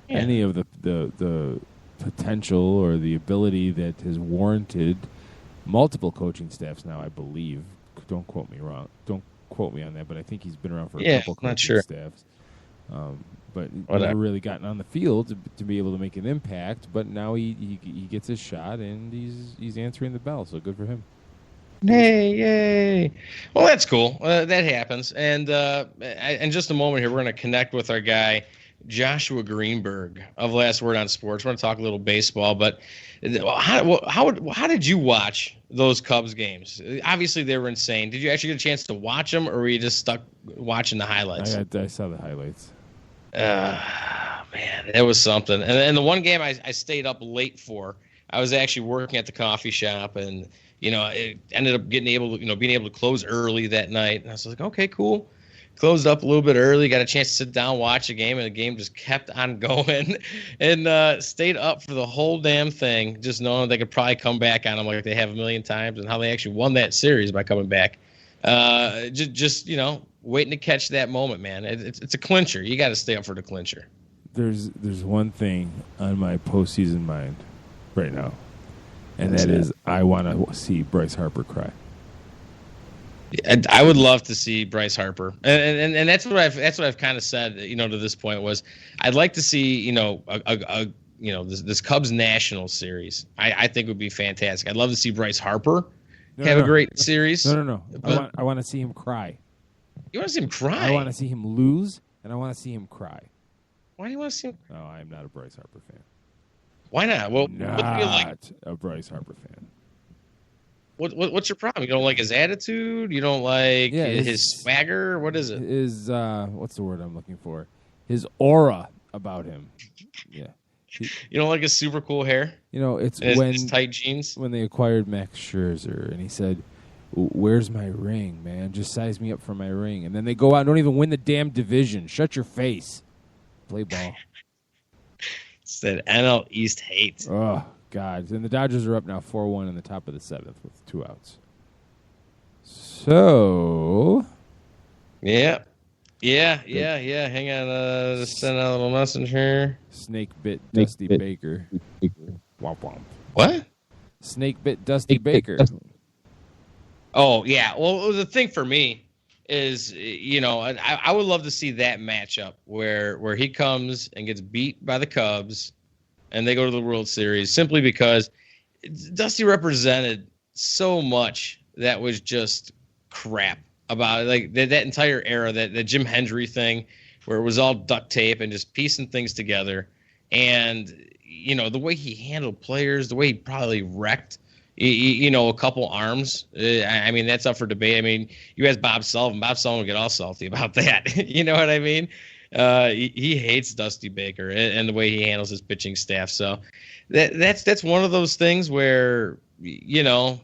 any of the potential or the ability that has warranted multiple coaching staffs now, I believe. Don't quote me on that, but I think he's been around for a couple coaching staffs. But never really gotten on the field to be able to make an impact. But now he gets his shot and he's answering the bell. So good for him. Hey, yay! Well, that's cool. That happens. And in just a moment here, we're going to connect with our guy Joshua Greenberg of Last Word on Sports. We're going to talk a little baseball, but how did you watch those Cubs games? Obviously, they were insane. Did you actually get a chance to watch them, or were you just stuck watching the highlights? I saw the highlights. Man, it was something. And the one game I stayed up late for, I was actually working at the coffee shop, and it ended up being able to close early that night. And I was like, okay, cool. Closed up a little bit early, got a chance to sit down, watch the game, and the game just kept on going, and stayed up for the whole damn thing, just knowing they could probably come back on them like they have a million times, and how they actually won that series by coming back. Just waiting to catch that moment, man. It's a clincher. You got to stay up for the clincher. There's one thing on my postseason mind right now, and that is I want to see Bryce Harper cry. I would love to see Bryce Harper, and that's what I've kind of said, to this point, was I'd like to see this Cubs National Series. I think would be fantastic. I'd love to see Bryce Harper have a great series. No. I want to see him cry. You want to see him cry? I want to see him lose, and I want to see him cry. Why do you want to see him? Oh, I'm not a Bryce Harper fan. Why not? Well, not a Bryce Harper fan. What's your problem? You don't like his attitude? You don't like his swagger? What is it? His what's the word I'm looking for? His aura about him. Yeah. You don't like his super cool hair? It's his tight jeans. When they acquired Max Scherzer, and he said, "Where's my ring, man? Just size me up for my ring." And then they go out and don't even win the damn division. Shut your face. Play ball. It's that NL East hate. Oh, God. And the Dodgers are up now 4-1 in the top of the 7th with 2 outs. So. Yeah. Hang on. Just send out a little message here. Snake bit Dusty Baker. Womp womp. What? Snake bit Dusty Baker. Oh, yeah. Well, the thing for me is, I would love to see that matchup where he comes and gets beat by the Cubs and they go to the World Series, simply because Dusty represented so much that was just crap about it. Like that entire era, that Jim Hendry thing where it was all duct tape and just piecing things together. And, the way he handled players, the way he probably wrecked a couple arms. I mean, that's up for debate. I mean, you ask Bob Sullivan. Bob Sullivan would get all salty about that. You know what I mean? He hates Dusty Baker and the way he handles his pitching staff. So that's one of those things where, it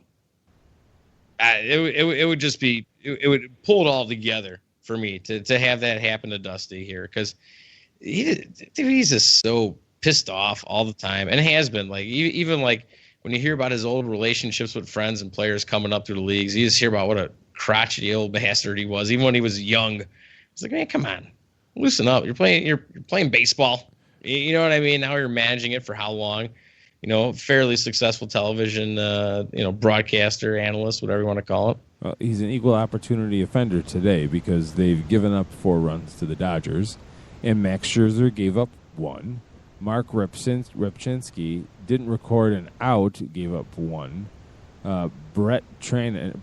would just be, it would pull it all together for me to have that happen to Dusty here, because he's just so pissed off all the time, and has been. Like even like when you hear about his old relationships with friends and players coming up through the leagues, you just hear about what a crotchety old bastard he was, even when he was young. It's like, man, come on, loosen up. You're playing baseball. You know what I mean? Now you're managing it for how long? Fairly successful television, broadcaster, analyst, whatever you want to call it. Well, he's an equal opportunity offender today because they've given up 4 runs to the Dodgers, and Max Scherzer gave up 1. Mark Repchinski didn't record an out, gave up 1. Blake Treinen,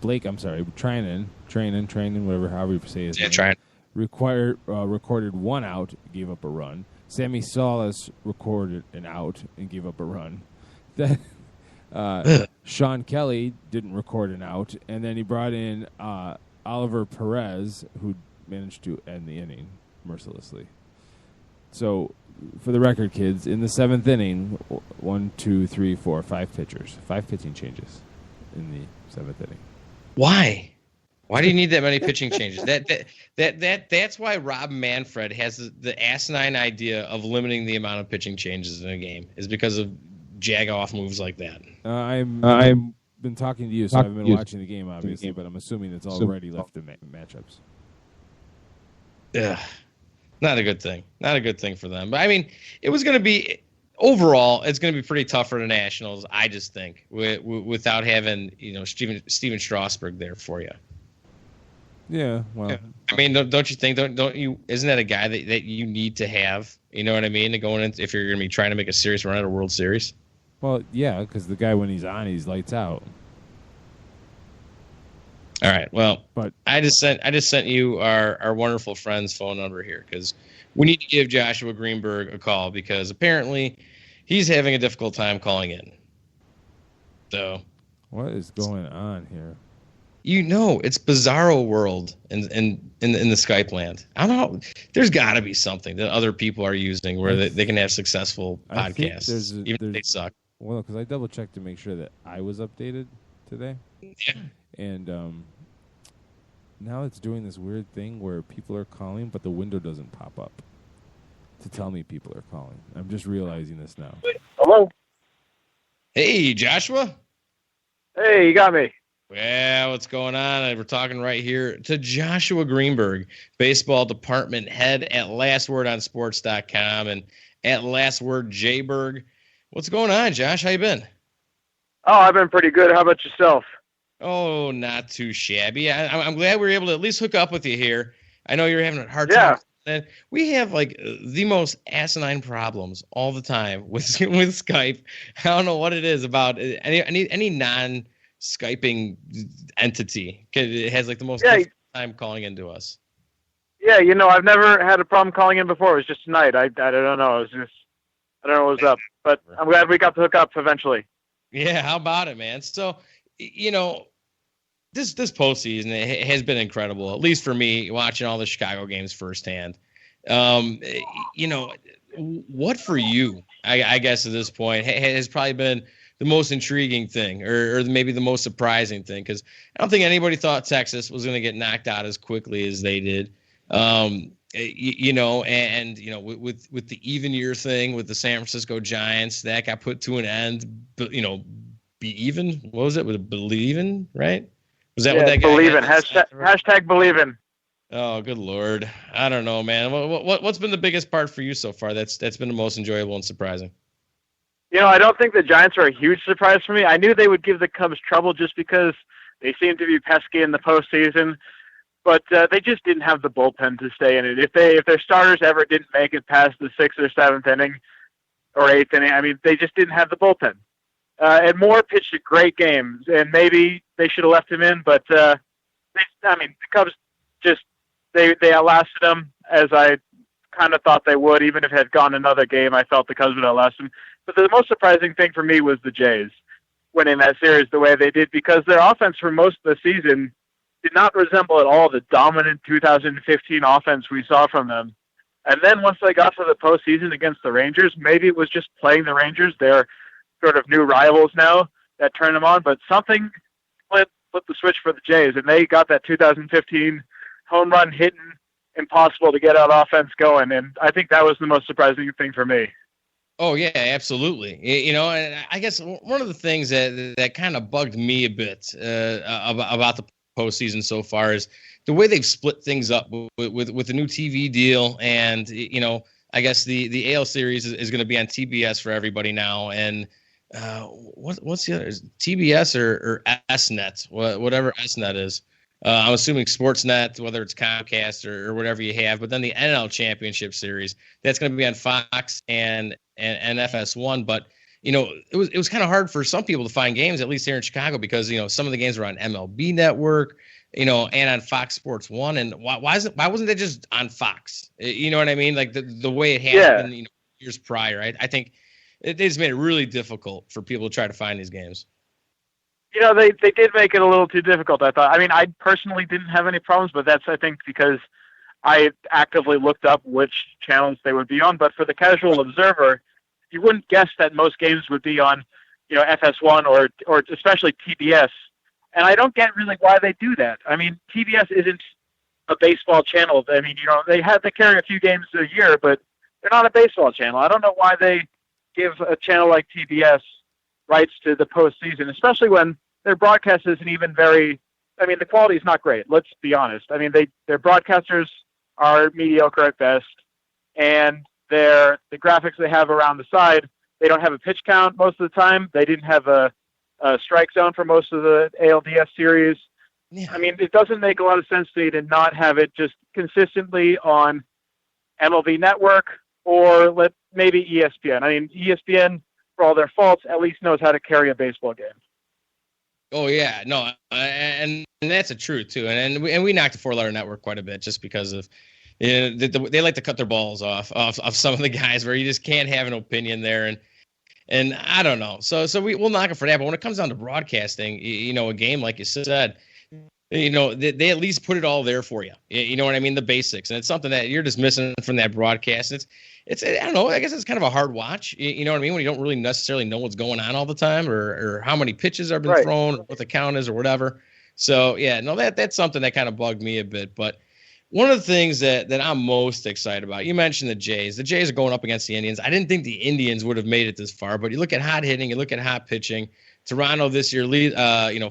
however you say his name. Recorded 1 out, gave up a run. Sammy Solis recorded an out and gave up a run. Then Sean Kelly didn't record an out, and then he brought in Oliver Perez, who managed to end the inning mercilessly. So, for the record, kids, in the 7th inning, 5 pitchers, 5 pitching changes in the 7th inning. Why? Why do you need that many pitching changes? That's why Rob Manfred has the asinine idea of limiting the amount of pitching changes in a game, is because of jag-off moves like that. I've been talking to you, so I haven't been watching the game, obviously, but I'm assuming it's already left the matchups. Yeah, not a good thing. Not a good thing for them. But, I mean, it was going to be – overall, it's going to be pretty tough for the Nationals, I just think, without having, Steven Strasburg there for you. Yeah, well, I mean, don't you think? Don't you? Isn't that a guy that you need to have? You know what I mean? To go in, if you're going to be trying to make a serious run at a World Series. Well, yeah, because the guy, when he's on, he's lights out. All right. Well, But I just sent you our wonderful friend's phone number here because we need to give Joshua Greenberg a call because apparently he's having a difficult time calling in. So what is going on here? It's bizarro world in the Skype land. I don't know. There's got to be something that other people are using where they can have successful podcasts, even if they suck. Well, because I double checked to make sure that I was updated today. Yeah. And now it's doing this weird thing where people are calling, but the window doesn't pop up to tell me people are calling. I'm just realizing this now. Hello? Hey, Joshua. Hey, you got me. Well, what's going on? We're talking right here to Joshua Greenberg, baseball department head at lastwordonsports.com and at lastwordjberg. What's going on, Josh? How you been? Oh, I've been pretty good. How about yourself? Oh, not too shabby. I'm glad we were able to at least hook up with you here. I know you're having a hard time. And we have like the most asinine problems all the time with Skype. I don't know what it is about any non-Skyping entity. It has like the most difficult time calling into us. Yeah, I've never had a problem calling in before. It was just tonight. I don't know. I don't know what was up, but I'm glad we got to hook up eventually. Yeah, how about it, man? So, this postseason it has been incredible, at least for me, watching all the Chicago games firsthand. What for you, I guess at this point, has probably been the most intriguing thing or maybe the most surprising thing? Because I don't think anybody thought Texas was going to get knocked out as quickly as they did. With the even year thing with the San Francisco Giants, that got put to an end. But, be even? What was it? Was it believing, right? Was that what that guy believing. Hashtag believing. Oh, good Lord. I don't know, man. What's been the biggest part for you so far that's been the most enjoyable and surprising? I don't think the Giants are a huge surprise for me. I knew they would give the Cubs trouble just because they seem to be pesky in the postseason, but they just didn't have the bullpen to stay in it. If their starters ever didn't make it past the 6th or 7th inning or 8th inning, they just didn't have the bullpen. And Moore pitched a great game, and maybe they should have left him in, but the Cubs just they outlasted them as I kind of thought they would. Even if it had gone another game, I felt the Cubs would outlast them. But the most surprising thing for me was the Jays winning that series the way they did, because their offense for most of the season did not resemble at all the dominant 2015 offense we saw from them. And then once they got to the postseason against the Rangers, maybe it was just playing the Rangers. They're sort of new rivals now that turned them on, but something flipped the switch for the Jays, and they got that 2015 home run hitting, impossible to get out offense going, and I think that was the most surprising thing for me. Oh yeah, absolutely. And I guess one of the things that kind of bugged me a bit about the postseason so far is the way they've split things up with the new TV deal, and I guess the AL series is going to be on TBS for everybody now, and what's the other? Is TBS or SNet, whatever SNet is. I'm assuming Sportsnet, whether it's Comcast or whatever you have. But then the NL Championship Series, that's going to be on Fox and FS1. But it was kind of hard for some people to find games, at least here in Chicago, because some of the games were on MLB Network, and on Fox Sports 1. And why wasn't that just on Fox? You know what I mean? Like the way it had been years prior. I think they just made it really difficult for people to try to find these games. They did make it a little too difficult, I thought. I personally didn't have any problems, but that's, I think, because I actively looked up which channels they would be on. But for the casual observer, you wouldn't guess that most games would be on, FS1 or especially TBS. And I don't get really why they do that. TBS isn't a baseball channel. They carry a few games a year, but they're not a baseball channel. I don't know why they give a channel like TBS rights to the postseason, especially when their broadcast isn't even very. The quality is not great. Let's be honest. Their broadcasters are mediocre at best, and the graphics they have around the side, they don't have a pitch count most of the time. They didn't have a strike zone for most of the ALDS series. Yeah. It doesn't make a lot of sense to me to not have it just consistently on MLB Network or maybe ESPN. ESPN, for all their faults, at least knows how to carry a baseball game. Oh yeah, no, and that's a truth too. And we knocked the 4-letter network quite a bit just because of they like to cut their balls off some of the guys where you just can't have an opinion there. And I don't know. So we'll knock it for that. But when it comes down to broadcasting, a game like you said, they at least put it all there for you. You know what I mean? The basics. And it's something that you're just missing from that broadcast. It's I don't know. I guess it's kind of a hard watch. You know what I mean? When you don't really necessarily know what's going on all the time or how many pitches have been thrown or what the count is or whatever. So, yeah, no, that's something that kind of bugged me a bit. But one of the things that I'm most excited about, you mentioned the Jays. The Jays are going up against the Indians. I didn't think the Indians would have made it this far, but you look at hot hitting, you look at hot pitching. Toronto this year,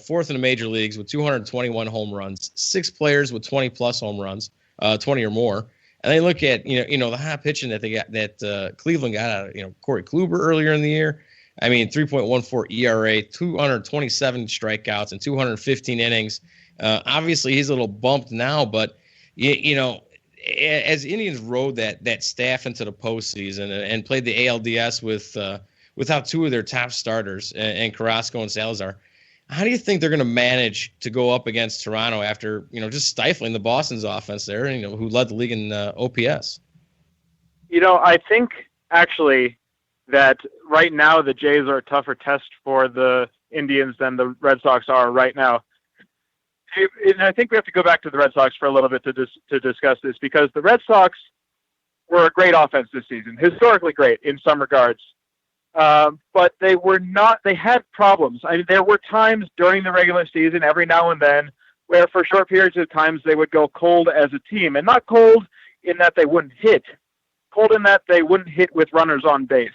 fourth in the major leagues with 221 home runs, 6 players with 20-plus home runs, 20 or more. And they look at, the hot pitching that they got, that Cleveland got out of, Corey Kluber earlier in the year. I mean, 3.14 ERA, 227 strikeouts, and 215 innings. Obviously, he's a little bumped now, but, as Indians rode that staff into the postseason and played the ALDS without 2 of their top starters, and Carrasco and Salazar, how do you think they're going to manage to go up against Toronto after, just stifling the Boston's offense there, who led the league in OPS? I think, actually, that right now the Jays are a tougher test for the Indians than the Red Sox are right now. And I think we have to go back to the Red Sox for a little bit to discuss this, because the Red Sox were a great offense this season, historically great in some regards. But they were not, they had problems. I mean, there were times during the regular season, every now and then, where for short periods of times they would go cold as a team, and not cold in that they wouldn't hit, cold in that they wouldn't hit with runners on base.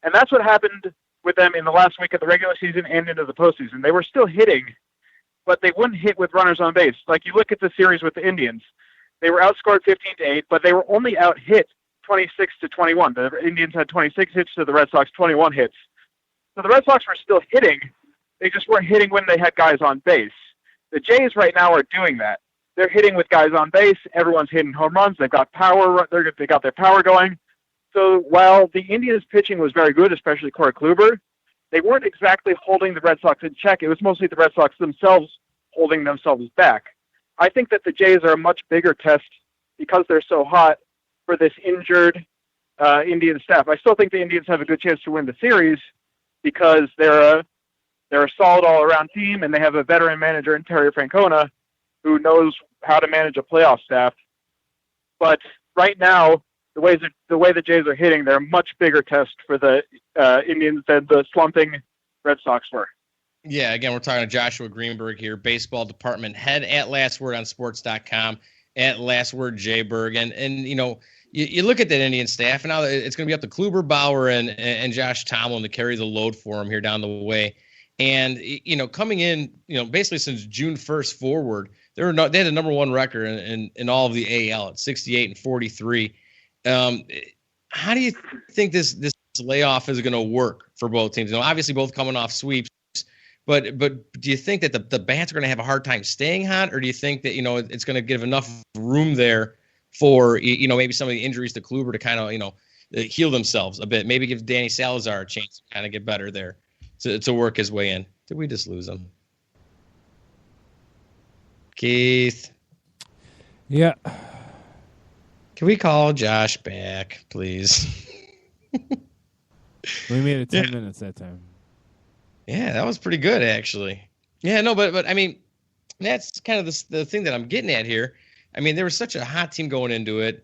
And that's what happened with them in the last week of the regular season and into the postseason. They were still hitting, but they wouldn't hit with runners on base. Like you look at the series with the Indians, they were outscored 15-8, but they were only out hit 26-21. The Indians had 26 hits to the Red Sox 21 hits. So the Red Sox were still hitting. They just weren't hitting when they had guys on base. The Jays right now are doing that. They're hitting with guys on base. Everyone's hitting home runs. They've got power. They got their power going. So while the Indians' pitching was very good, especially Corey Kluber, they weren't exactly holding the Red Sox in check. It was mostly the Red Sox themselves holding themselves back. I think that the Jays are a much bigger test because they're so hot for this injured Indian staff. I still think the Indians have a good chance to win the series because they're a solid all-around team, and they have a veteran manager in Terry Francona who knows how to manage a playoff staff. But right now, the way the Jays are hitting, they're a much bigger test for the Indians than the slumping Red Sox were. Yeah, again, we're talking to Joshua Greenberg here, baseball department head at LastWordOnSports.com, at LastWordJberg. And you look at that Indian staff, and now it's going to be up to Kluber, Bauer, and Josh Tomlin to carry the load for them here down the way. And, coming in, basically since June 1st forward, they had the number 1 record in all of the AL at 68-43. How do you think this layoff is going to work for both teams? Obviously both coming off sweeps, but do you think that the bats are going to have a hard time staying hot, or do you think that it's going to give enough room there for maybe some of the injuries to Kluber to kind of heal themselves a bit, maybe give Danny Salazar a chance to kind of get better there to work his way in? Did we just lose him? Keith? Yeah. Can we call Josh back, please? We made it 10 minutes that time. Yeah, that was pretty good, actually. Yeah, no, but I mean, that's kind of the thing that I'm getting at here. I mean, there was such a hot team going into it.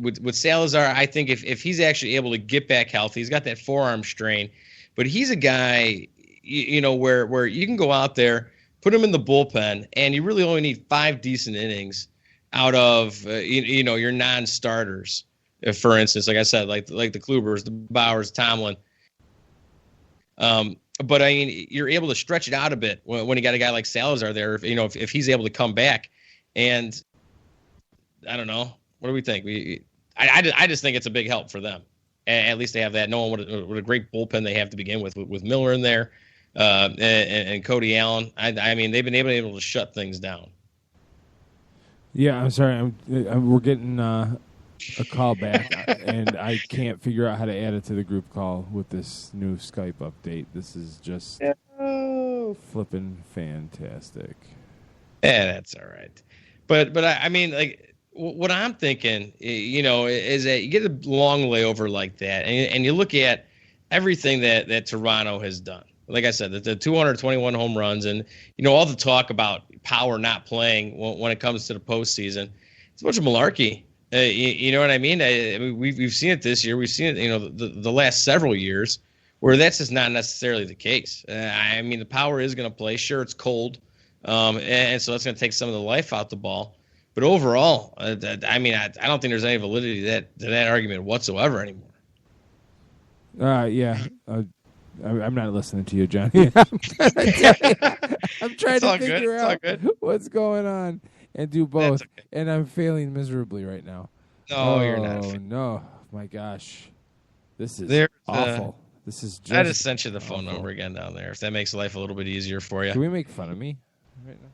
With Salazar, I think if he's actually able to get back healthy, he's got that forearm strain, but he's a guy, where you can go out there, put him in the bullpen, and you really only need 5 decent innings out of your non-starters. For instance, like I said, like the Klubers, the Bowers, Tomlin. But I mean, you're able to stretch it out a bit when you got a guy like Salazar there. If he's able to come back, and I don't know, what do we think? I just think it's a big help for them. At least they have that. Knowing what a great bullpen they have to begin with Miller in there, and Cody Allen. I mean, they've been able to shut things down. Yeah, I'm sorry. We're getting a call back, and I can't figure out how to add it to the group call with this new Skype update. This is just flipping fantastic. Yeah, that's all right. But I mean, like, what I'm thinking, is that you get a long layover like that, and you look at everything that Toronto has done. Like I said, the 221 home runs, and all the talk about power not playing when it comes to the postseason. It's a bunch of malarkey. You know what I mean? I mean, we've seen it this year. We've seen it, the last several years, where that's just not necessarily the case. I mean, the power is going to play. Sure, it's cold, and so that's going to take some of the life out the ball. But overall, I don't think there's any validity to that argument whatsoever anymore. Yeah. I'm not listening to you, Johnny. I'm trying to figure out what's going on and do both, okay. And I'm failing miserably right now. No, you're not. Oh, no. My gosh. This is awful. This is just I just sent you the phone number again down there, if that makes life a little bit easier for you. Can we make fun of me right now?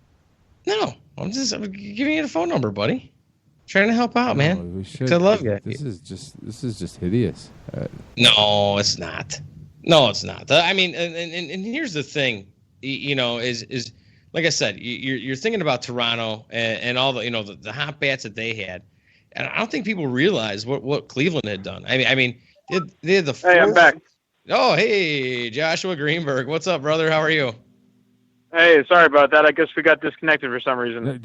No. I'm giving you the phone number, buddy. Trying to help out, man. We should. I love you. This is just hideous. No, it's not. No, it's not. I mean, and here's the thing, is like I said, you're thinking about Toronto and all the the hot bats that they had, and I don't think people realize what Cleveland had done. I mean, they had the Hey, I'm back. Oh, hey, Joshua Greenberg, what's up, brother? How are you? Hey, sorry about that. I guess we got disconnected for some reason.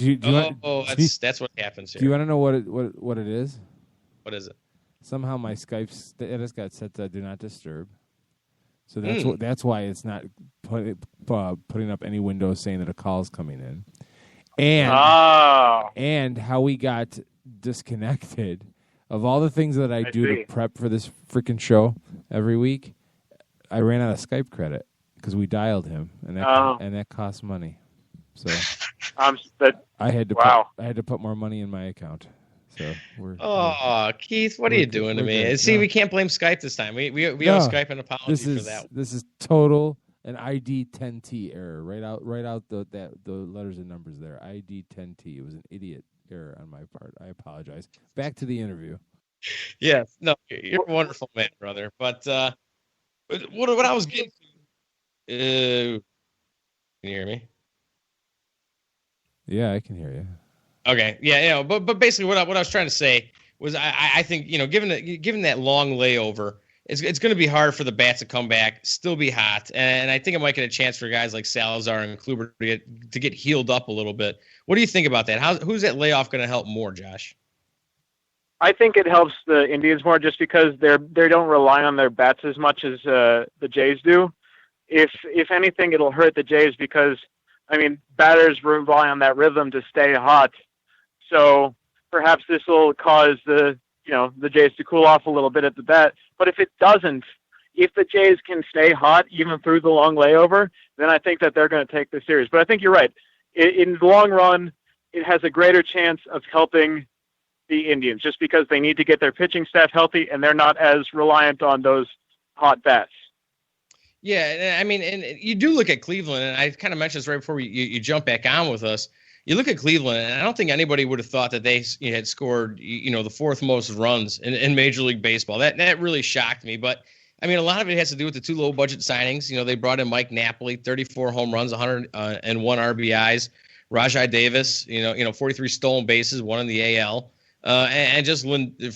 That's what happens here. Do you want to know what it is? What is it? Somehow my Skype status got set to do not disturb. So that's why it's not putting up any windows saying that a call is coming in. And how we got disconnected. Of all the things that I do to prep for this freaking show every week, I ran out of Skype credit because we dialed him, and that cost money. So I had to put more money in my account. So Keith, what are you doing to me? Good. See, we can't blame Skype this time. We owe Skype an apology for that. This is total an ID 10T error. Right out the letters and numbers there. ID 10T. It was an idiot error on my part. I apologize. Back to the interview. Yes, no, you're a wonderful man, brother. But what I was getting to, can you hear me? Yeah, I can hear you. Okay, yeah, but basically what I was trying to say was I think given that long layover, it's going to be hard for the bats to come back, still be hot, and I think it might get a chance for guys like Salazar and Kluber to get healed up a little bit. What do you think about that? Who's that layoff going to help more, Josh? I think it helps the Indians more just because they don't rely on their bats as much as the Jays do. If anything, it'll hurt the Jays because batters rely on that rhythm to stay hot. So perhaps this will cause the Jays to cool off a little bit at the bat. But if it doesn't, if the Jays can stay hot even through the long layover, then I think that they're going to take the series. But I think you're right. In the long run, it has a greater chance of helping the Indians just because they need to get their pitching staff healthy and they're not as reliant on those hot bats. Yeah, and you do look at Cleveland, and I kind of mentioned this right before you jump back on with us. You look at Cleveland, and I don't think anybody would have thought that they had scored, the fourth most runs in Major League Baseball. That really shocked me. But, a lot of it has to do with the two low-budget signings. They brought in Mike Napoli, 34 home runs, 101 RBIs. Rajai Davis, 43 stolen bases, one in the AL. And just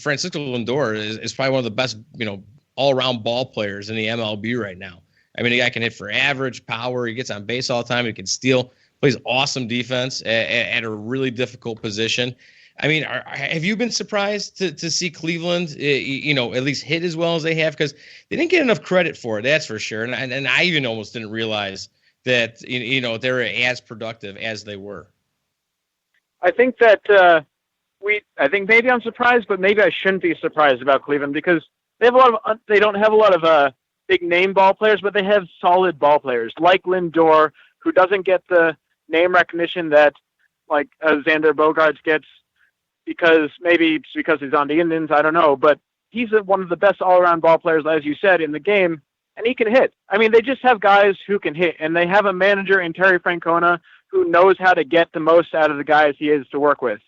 Francisco Lindor is probably one of the best, all-around ball players in the MLB right now. The guy can hit for average, power. He gets on base all the time. He can steal. Plays awesome defense at a really difficult position. Have you been surprised to see Cleveland, at least hit as well as they have? Because they didn't get enough credit for it, that's for sure. And I even almost didn't realize that, they were as productive as they were. I think that I think maybe I'm surprised, but maybe I shouldn't be surprised about Cleveland because they don't have a lot of big name ball players, but they have solid ball players like Lindor, who doesn't get the name recognition that like Xander Bogaerts gets because he's on the Indians. I don't know, but he's one of the best all-around ball players, as you said, in the game, and he can hit. They just have guys who can hit, and they have a manager in Terry Francona who knows how to get the most out of the guys he is to work with.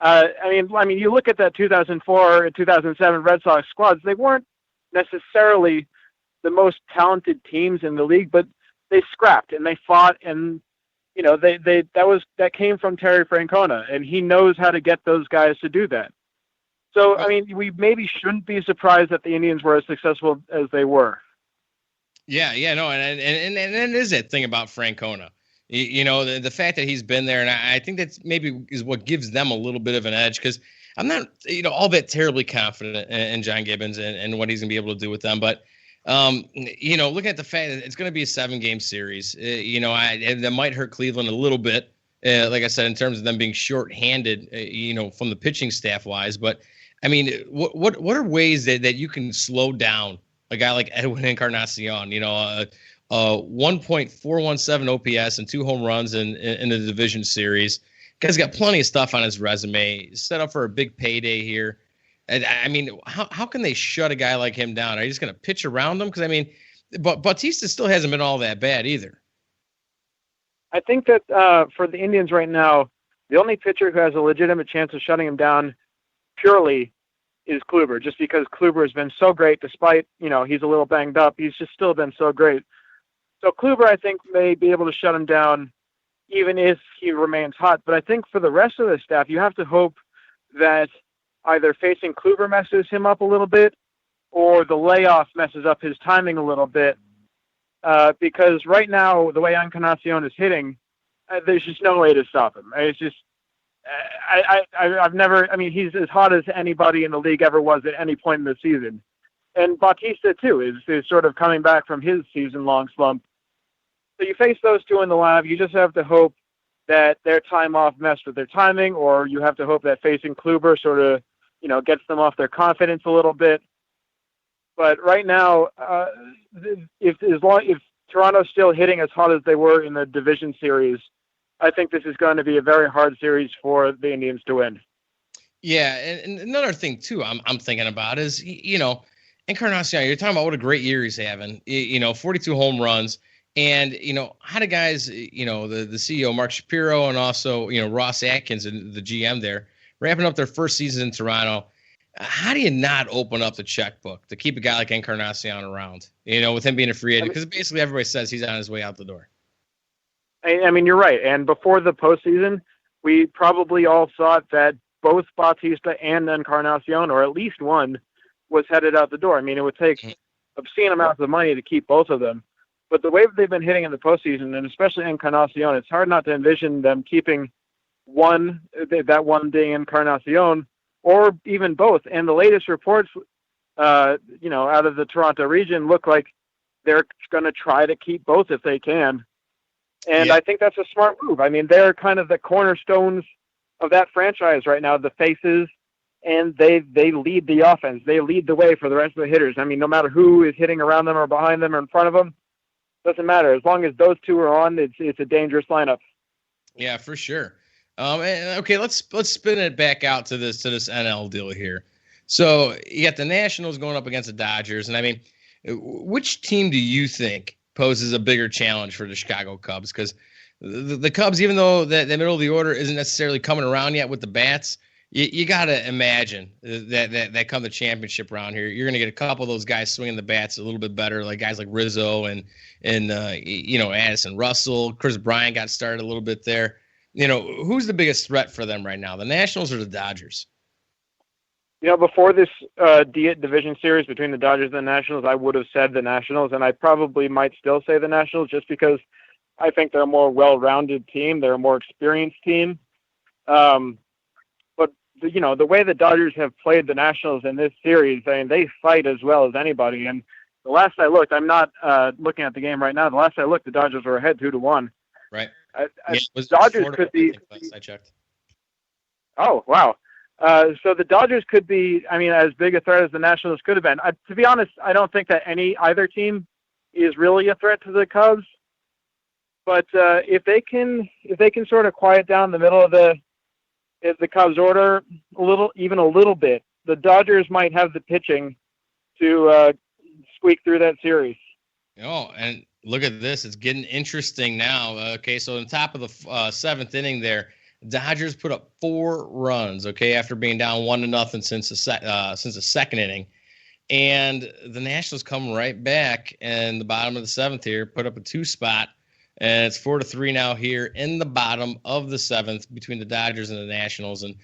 You look at that 2004 and 2007 Red Sox squads, they weren't necessarily the most talented teams in the league, but they scrapped and they fought and that came from Terry Francona, and he knows how to get those guys to do that. So, I mean, we maybe shouldn't be surprised that the Indians were as successful as they were. Yeah, no, and it is that thing about Francona. The fact that he's been there, and I think that's maybe is what gives them a little bit of an edge, because I'm not, all that terribly confident in John Gibbons and what he's going to be able to do with them. But, looking at the fact that it's going to be a 7-game series, that might hurt Cleveland a little bit, like I said, in terms of them being shorthanded, from the pitching staff wise. But, I mean, what are ways that you can slow down a guy like Edwin Encarnacion, 1.417 OPS and 2 home runs in the division series. Guy's got plenty of stuff on his resume. He's set up for a big payday here. And I mean, how can they shut a guy like him down? Are you just going to pitch around him? Because, I mean, but Bautista still hasn't been all that bad either. I think that for the Indians right now, the only pitcher who has a legitimate chance of shutting him down purely is Kluber, just because Kluber has been so great despite, he's a little banged up. He's just still been so great. So Kluber, I think, may be able to shut him down even if he remains hot. But I think for the rest of the staff, you have to hope that either facing Kluber messes him up a little bit or the layoff messes up his timing a little bit. Because right now, the way Encarnacion is hitting, there's just no way to stop him. It's just, he's as hot as anybody in the league ever was at any point in the season. And Bautista, too, is sort of coming back from his season-long slump. So you face those two in the lineup. You just have to hope that their time off messed with their timing, or you have to hope that facing Kluber sort of, gets them off their confidence a little bit. But right now, if Toronto's still hitting as hot as they were in the division series, I think this is going to be a very hard series for the Indians to win. Yeah, and another thing too, I'm thinking about is Encarnacion. You're talking about what a great year he's having. 42 home runs. And, how do guys, the CEO, Mark Shapiro, and also, Ross Atkins, the GM there, wrapping up their first season in Toronto, how do you not open up the checkbook to keep a guy like Encarnacion around, with him being a free agent? Because basically everybody says he's on his way out the door. I mean, you're right. And before the postseason, we probably all thought that both Bautista and Encarnacion, or at least one, was headed out the door. I mean, it would take obscene amounts of money to keep both of them. But the way they've been hitting in the postseason, and especially Encarnacion, it's hard not to envision them keeping that one day Encarnacion, or even both. And the latest reports, out of the Toronto region look like they're going to try to keep both if they can. And I think that's a smart move. I mean, they're kind of the cornerstones of that franchise right now, the faces, and they lead the offense. They lead the way for the rest of the hitters. I mean, no matter who is hitting around them or behind them or in front of them, doesn't matter. As long as those two are on, it's a dangerous lineup. Yeah, for sure. Okay, let's spin it back out to this NL deal here. So you got the Nationals going up against the Dodgers, and I mean, which team do you think poses a bigger challenge for the Chicago Cubs? Because the Cubs, even though the middle of the order isn't necessarily coming around yet with the bats, you got to imagine that come the championship round here, you're going to get a couple of those guys swinging the bats a little bit better, like guys like Rizzo and Addison Russell. Chris Bryant got started a little bit there. Who's the biggest threat for them right now, the Nationals or the Dodgers? Before this division series between the Dodgers and the Nationals, I would have said the Nationals, and I probably might still say the Nationals just because I think they're a more well-rounded team. They're a more experienced team. But the way the Dodgers have played the Nationals in this series, I mean, they fight as well as anybody. And the last I looked, I'm not looking at the game right now. The last I looked, the Dodgers were ahead 2-1. Right. Dodgers could be. I checked. Oh, wow. So the Dodgers could be, as big a threat as the Nationals could have been. To be honest, I don't think that either team is really a threat to the Cubs. But if they can sort of quiet down the middle of the Cubs order a little bit, the Dodgers might have the pitching to squeak through that series. Oh, and look at this. It's getting interesting now. Okay, so on top of the seventh inning there, Dodgers put up 4 runs, okay, after being down 1-0 since the second inning. And the Nationals come right back in the bottom of the 7th here, put up a 2 spot. And it's 4-3 now here in the bottom of the 7th between the Dodgers and the Nationals. And,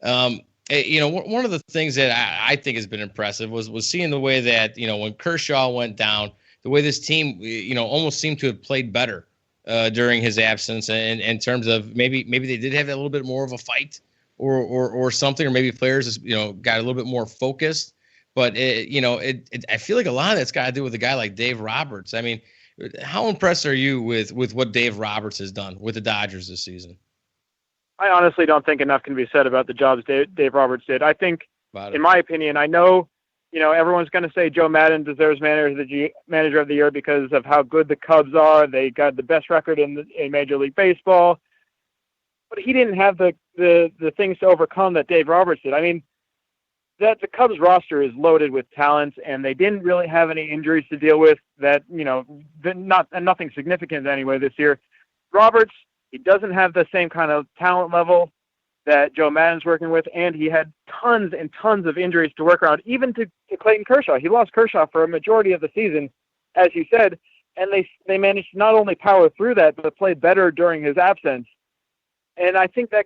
one of the things that I think has been impressive was seeing the way that, when Kershaw went down, the way this team, almost seemed to have played better during his absence, and in terms of maybe they did have a little bit more of a fight or something, or maybe players, got a little bit more focused. But I feel like a lot of that's got to do with a guy like Dave Roberts. I mean, how impressed are you with what Dave Roberts has done with the Dodgers this season? I honestly don't think enough can be said about the jobs Dave Roberts did. I think, in my opinion, I know, everyone's going to say Joe Madden deserves manager of the year because of how good the Cubs are. They got the best record in Major League Baseball, but he didn't have the things to overcome that Dave Roberts did. I mean, that the Cubs roster is loaded with talent, and they didn't really have any injuries to deal with that, nothing significant anyway this year. Roberts, he doesn't have the same kind of talent level that Joe Madden's working with, and he had tons and tons of injuries to work around, even to Clayton Kershaw. He lost Kershaw for a majority of the season, as you said, and they managed to not only power through that, but play better during his absence. And I think that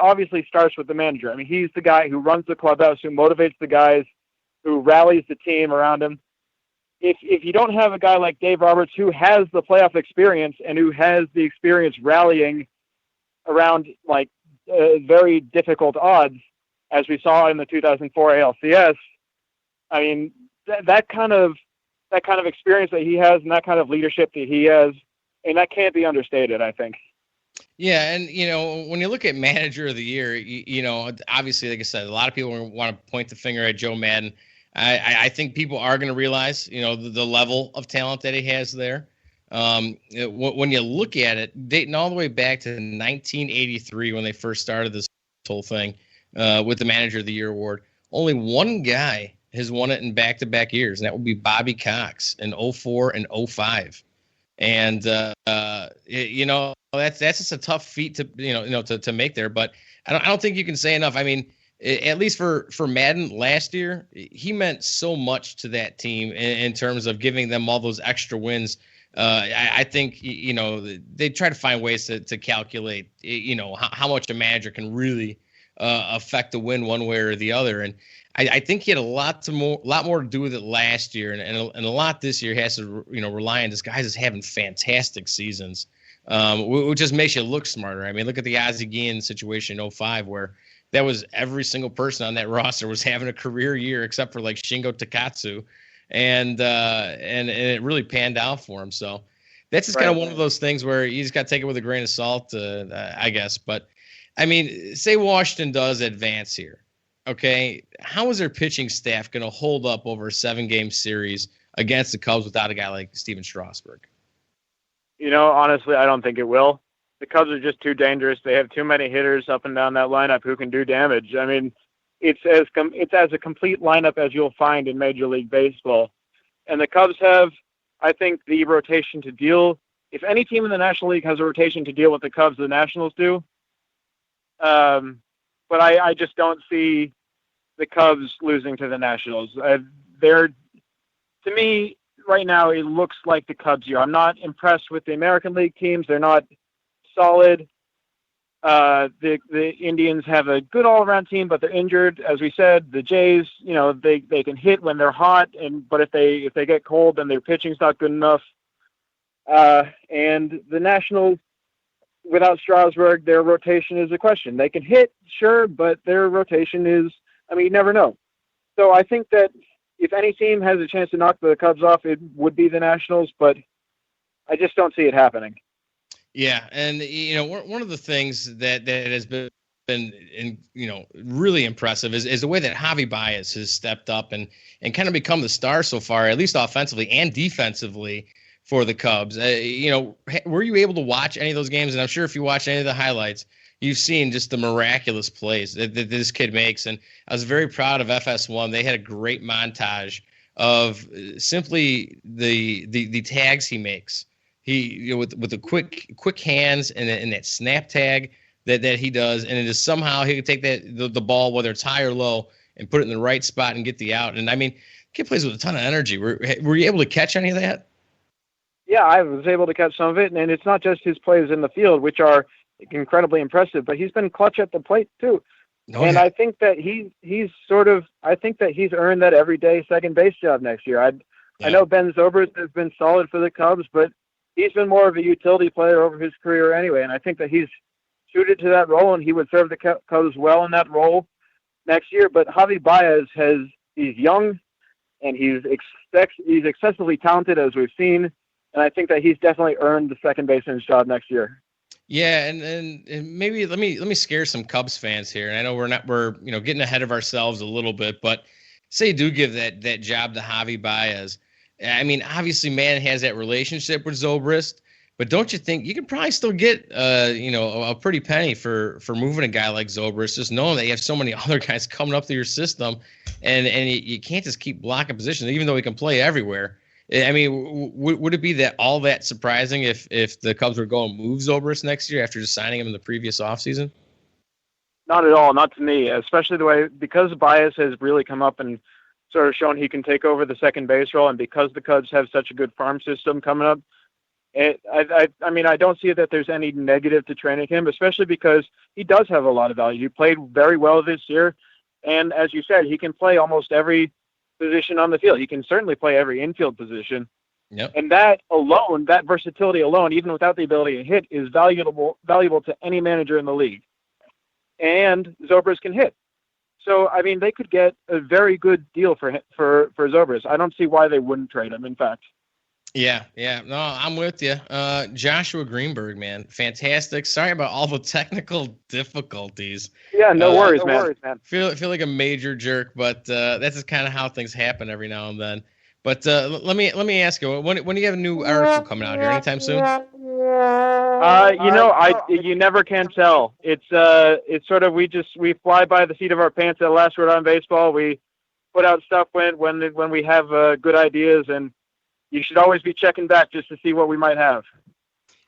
obviously starts with the manager. I mean, he's the guy who runs the clubhouse, who motivates the guys, who rallies the team around him. If you don't have a guy like Dave Roberts, who has the playoff experience and who has the experience rallying around very difficult odds, as we saw in the 2004 ALCS, I mean, that kind of experience that he has and that kind of leadership that he has, and that can't be understated, I think. Yeah, and when you look at manager of the year, obviously, like I said, a lot of people want to point the finger at Joe Madden. I think people are going to realize, the level of talent that he has there. When you look at it, dating all the way back to 1983 when they first started this whole thing with the Manager of the Year award, only one guy has won it in back-to-back years, and that would be Bobby Cox in 04 and 05. And that's just a tough feat to make there. But I don't think you can say enough. I mean, at least for Madden last year, he meant so much to that team in terms of giving them all those extra wins. I think they try to find ways to calculate how much a manager can really affect the win one way or the other. And I think he had a lot more to do with it last year, and a lot this year has to rely on this guy just having fantastic seasons, which just makes you look smarter. I mean, look at the Ozzie Guillen situation in 05, where that was every single person on that roster was having a career year except for like Shingo Takatsu, and it really panned out for him. So that's just kind of one of those things where you just got to take it with a grain of salt, I guess. But I mean, say Washington does advance here. Okay, how is their pitching staff going to hold up over a 7-game series against the Cubs without a guy like Steven Strasburg? Honestly, I don't think it will. The Cubs are just too dangerous. They have too many hitters up and down that lineup who can do damage. I mean, it's as a complete lineup as you'll find in Major League Baseball. And the Cubs have, I think, the rotation to deal. If any team in the National League has a rotation to deal with the Cubs, the Nationals do. But I just don't see the Cubs losing to the Nationals. To me, right now, it looks like the Cubs year. I'm not impressed with the American League teams. They're not solid. The Indians have a good all-around team, but they're injured. As we said, the Jays, they can hit when they're hot, but if they get cold, then their pitching's not good enough. And the Nationals, without Strasburg, their rotation is a question. They can hit, sure, but their rotation is, you never know. So I think that if any team has a chance to knock the Cubs off, it would be the Nationals, but I just don't see it happening. Yeah, and one of the things that has been really impressive is the way that Javi Baez has stepped up and kind of become the star so far, at least offensively and defensively for the Cubs. Were you able to watch any of those games? And I'm sure if you watch any of the highlights, you've seen just the miraculous plays that this kid makes. And I was very proud of FS1. They had a great montage of simply the tags he makes. He with the quick hands and that snap tag that he does, and it is somehow he can take the ball, whether it's high or low, and put it in the right spot and get the out. And I mean, kid plays with a ton of energy. Were you able to catch any of that? Yeah, I was able to catch some of it, and it's not just his plays in the field, which are incredibly impressive, but he's been clutch at the plate too. I think that he's earned that everyday second base job next year. I know Ben Zobrist has been solid for the Cubs, but he's been more of a utility player over his career anyway, and I think that he's suited to that role, and he would serve the Cubs well in that role next year. But Javi Baez he's young, and he's excessively talented, as we've seen, and I think that he's definitely earned the second baseman's job next year. Yeah, and maybe let me scare some Cubs fans here. And I know we're getting ahead of ourselves a little bit, but say you do give that job to Javi Baez. I mean, obviously, man has that relationship with Zobrist, but don't you think you could probably still get a pretty penny for moving a guy like Zobrist, just knowing that you have so many other guys coming up through your system, and you can't just keep blocking positions, even though he can play everywhere. I mean, would it be all that surprising if the Cubs were going to move Zobrist next year after just signing him in the previous offseason? Not at all, not to me, especially because Baez has really come up and sort of shown he can take over the second base role, and because the Cubs have such a good farm system coming up. I don't see that there's any negative to training him, especially because he does have a lot of value. He played very well this year, and as you said, he can play almost every position on the field. He can certainly play every infield position. Yep. And that alone, that versatility alone, even without the ability to hit, is valuable to any manager in the league. And Zobrist can hit. So, I mean, they could get a very good deal for Zobrist. I don't see why they wouldn't trade him, in fact. Yeah. No, I'm with you. Joshua Greenberg, man, fantastic. Sorry about all the technical difficulties. Yeah, no worries, man. Feel like a major jerk, but that's just kind of how things happen every now and then. But let me ask you, when do you have a new article coming out here? Anytime soon? You never can tell. It's sort of we fly by the seat of our pants at Last Word on Baseball. We put out stuff when we have good ideas, and you should always be checking back just to see what we might have.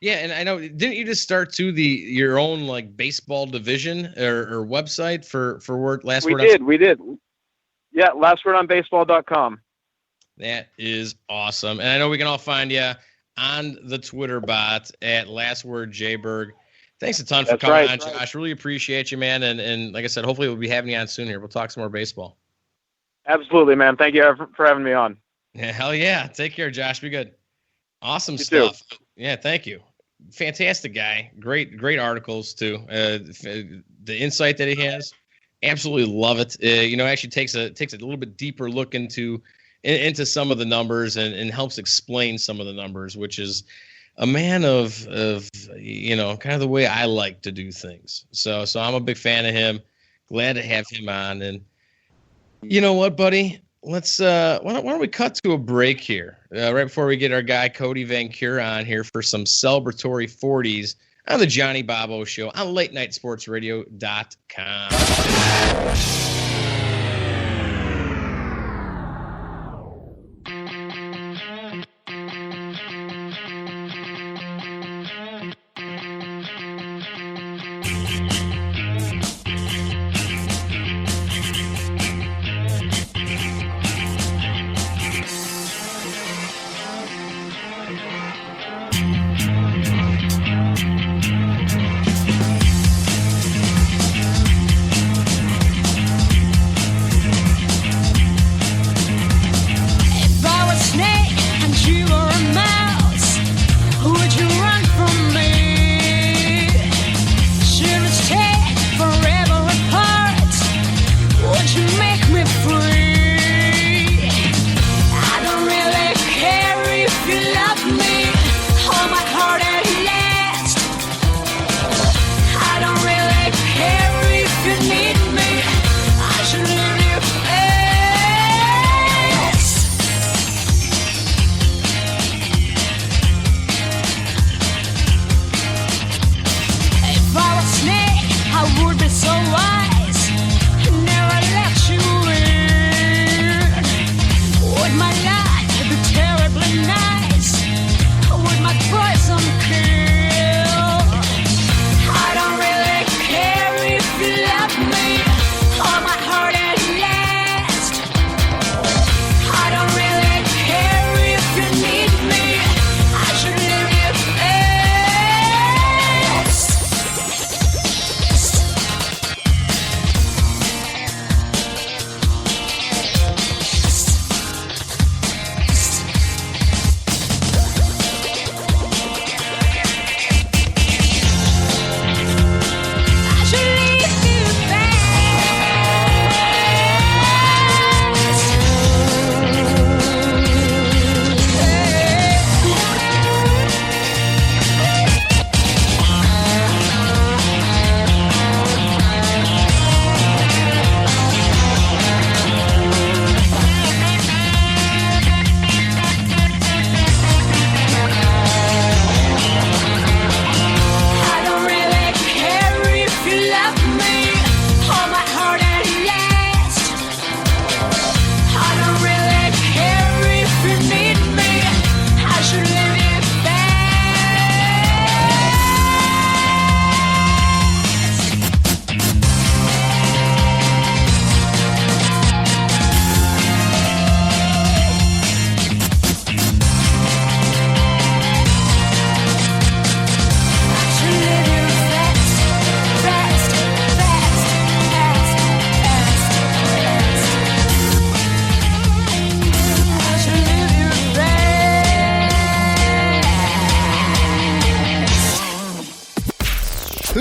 Yeah, and I know, didn't you just start your own like baseball division or website for Last Word? We did. Yeah, lastwordonbaseball.com. That is awesome. And I know we can all find you on the Twitter bot at Last Word Jayberg. Thanks a ton for coming on, Josh. Really appreciate you, man. And like I said, hopefully we'll be having you on soon here. We'll talk some more baseball. Absolutely, man. Thank you for having me on. Yeah, hell yeah. Take care, Josh. Be good. Awesome You stuff. too. Yeah, thank you. Fantastic guy. Great articles too. The insight that he has, absolutely love it. Actually takes a little bit deeper look into some of the numbers and helps explain some of the numbers, which is a man of kind of the way I like to do things. So I'm a big fan of him. Glad to have him on. And you know what, buddy? Let's why don't we cut to a break here right before we get our guy Coty VanCura on here for some celebratory 40s on the Johnnie Bobbo Show on LateNightSportsRadio.com.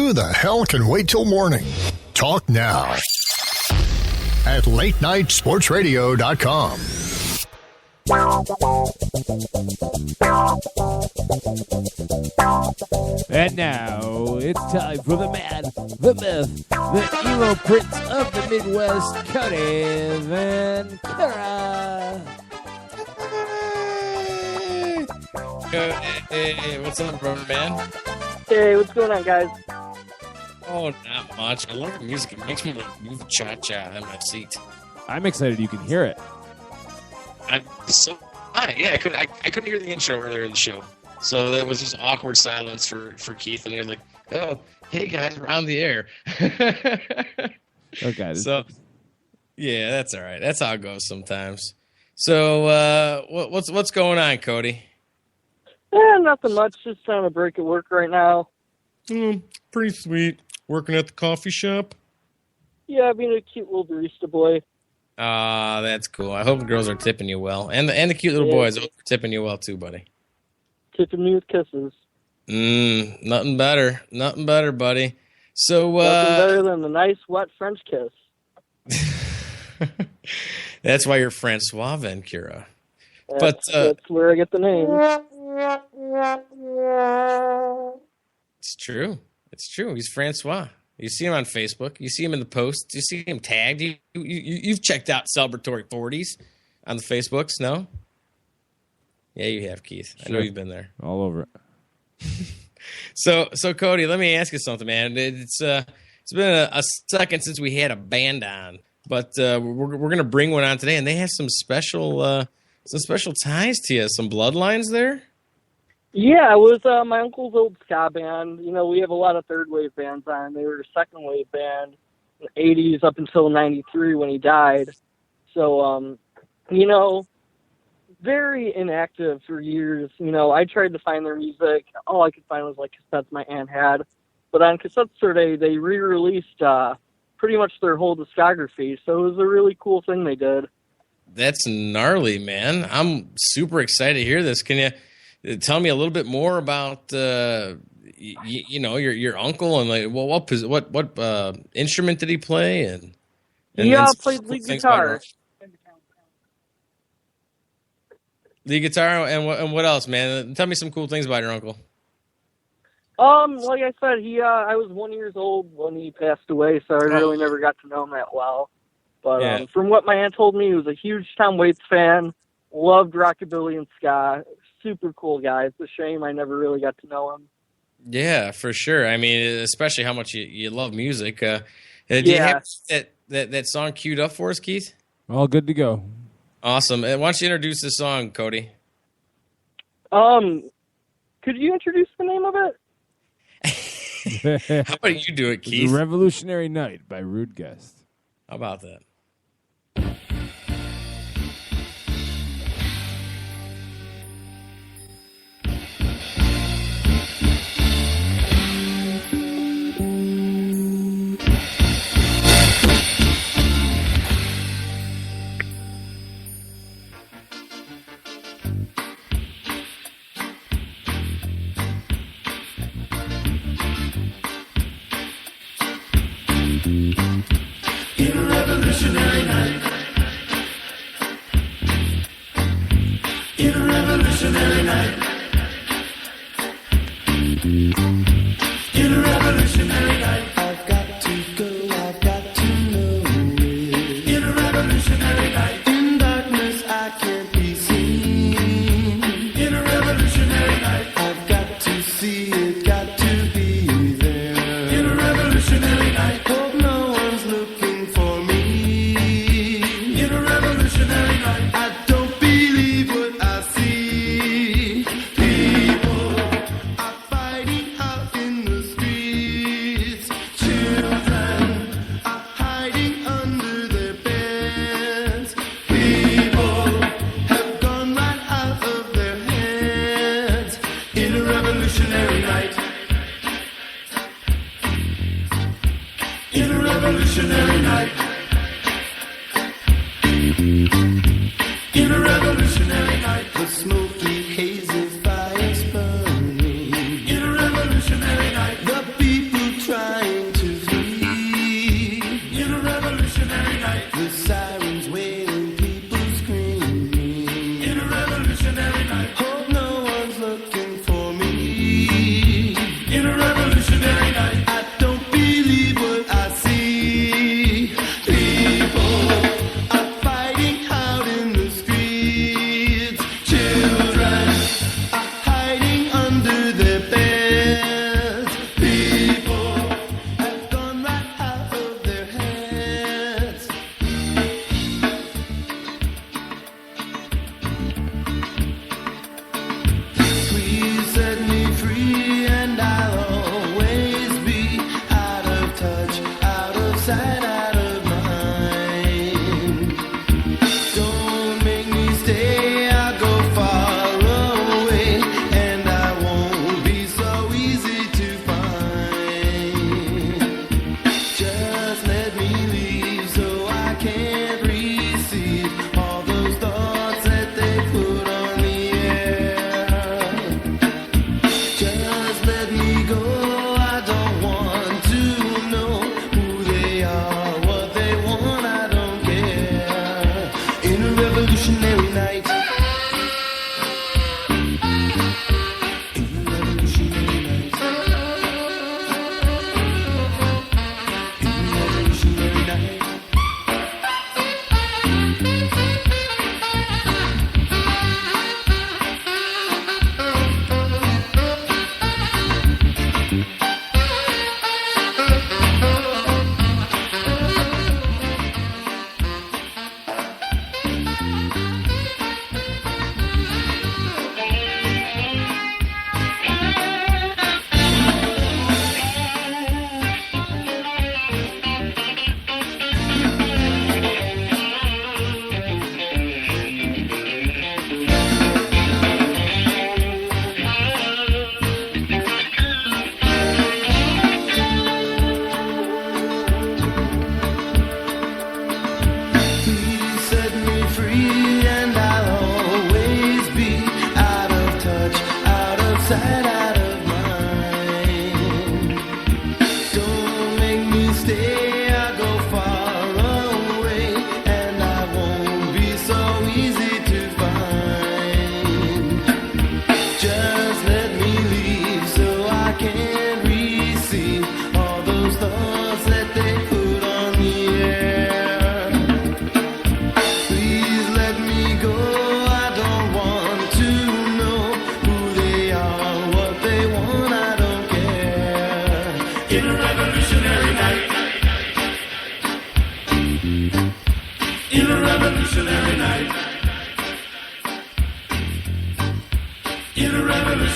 Who the hell can wait till morning? Talk now at latenightsportsradio.com. And now it's time for the man, the myth, the emo prince of the Midwest, Coty VanCura. Hey, what's up, brother, man? Hey, what's going on, guys? Oh, not much. I love the music. It makes me like move cha-cha in my seat. I'm excited you can hear it. I'm so yeah. I couldn't hear the intro earlier in the show, so that was just awkward silence for Keith, and you're like, oh, hey guys, we're on the air. Okay. So yeah, that's all right. That's how it goes sometimes. So what's going on, Coty? Nothing much. Just on a break at work right now. Pretty sweet. Working at the coffee shop? Yeah, being a cute little barista boy. Ah, that's cool. I hope the girls are tipping you well. And the cute little boys are tipping you well too, buddy. Tipping me with kisses. Nothing better. Nothing better, buddy. So nothing better than the nice, wet French kiss. That's why you're Francois VanCura. That's where I get the name. It's true. It's true. He's Francois. You see him on Facebook. You see him in the posts. You see him tagged. You've checked out Celebratory Forties on the Facebooks, no? Yeah, you have, Keith. Sure. I know you've been there. All over it. So Coty, let me ask you something, man. It's been a second since we had a band on, but we're gonna bring one on today, and they have some special ties to you, some bloodlines there. Yeah, it was my uncle's old ska band. You know, we have a lot of third wave bands on. They were a second wave band in the 80s up until 93 when he died. So, you know, very inactive for years. You know, I tried to find their music. All I could find was like cassettes my aunt had. But on Cassette Store Day, they re-released pretty much their whole discography. So it was a really cool thing they did. That's gnarly, man. I'm super excited to hear this. Can you tell me a little bit more about you know, your uncle, and like what instrument did he play, and he played lead guitar. Lead guitar, and what else, man? Tell me some cool things about your uncle. Like I said, I was 1 year old when he passed away, so I really never got to know him that well. But from what my aunt told me, he was a huge Tom Waits fan, loved rockabilly and ska. Super cool guy. It's a shame I never really got to know him. Yeah, for sure. I mean, especially how much you love music. Do you have that song queued up for us, Keith? All good to go. Awesome. Why don't you introduce this song, Coty? Could you introduce the name of it? How about you do it, Keith? The Revolutionary Night by Rude Guest. How about that? In a revolutionary night. In a revolutionary night. In a revolutionary night. I've got to go, I've got to know it. In a revolutionary night. In darkness I can't be seen. In a revolutionary night. I've got to see it, got to be there. In a revolutionary night. Hope no one's looking for me. In a revolutionary night. I don't believe what I see. People are fighting out in the streets. Children are hiding under their beds. People have gone right out of their heads. In a revolutionary night. In a revolutionary night. In a revolutionary night. The smoky hazy fires burning. In a revolutionary night. The people try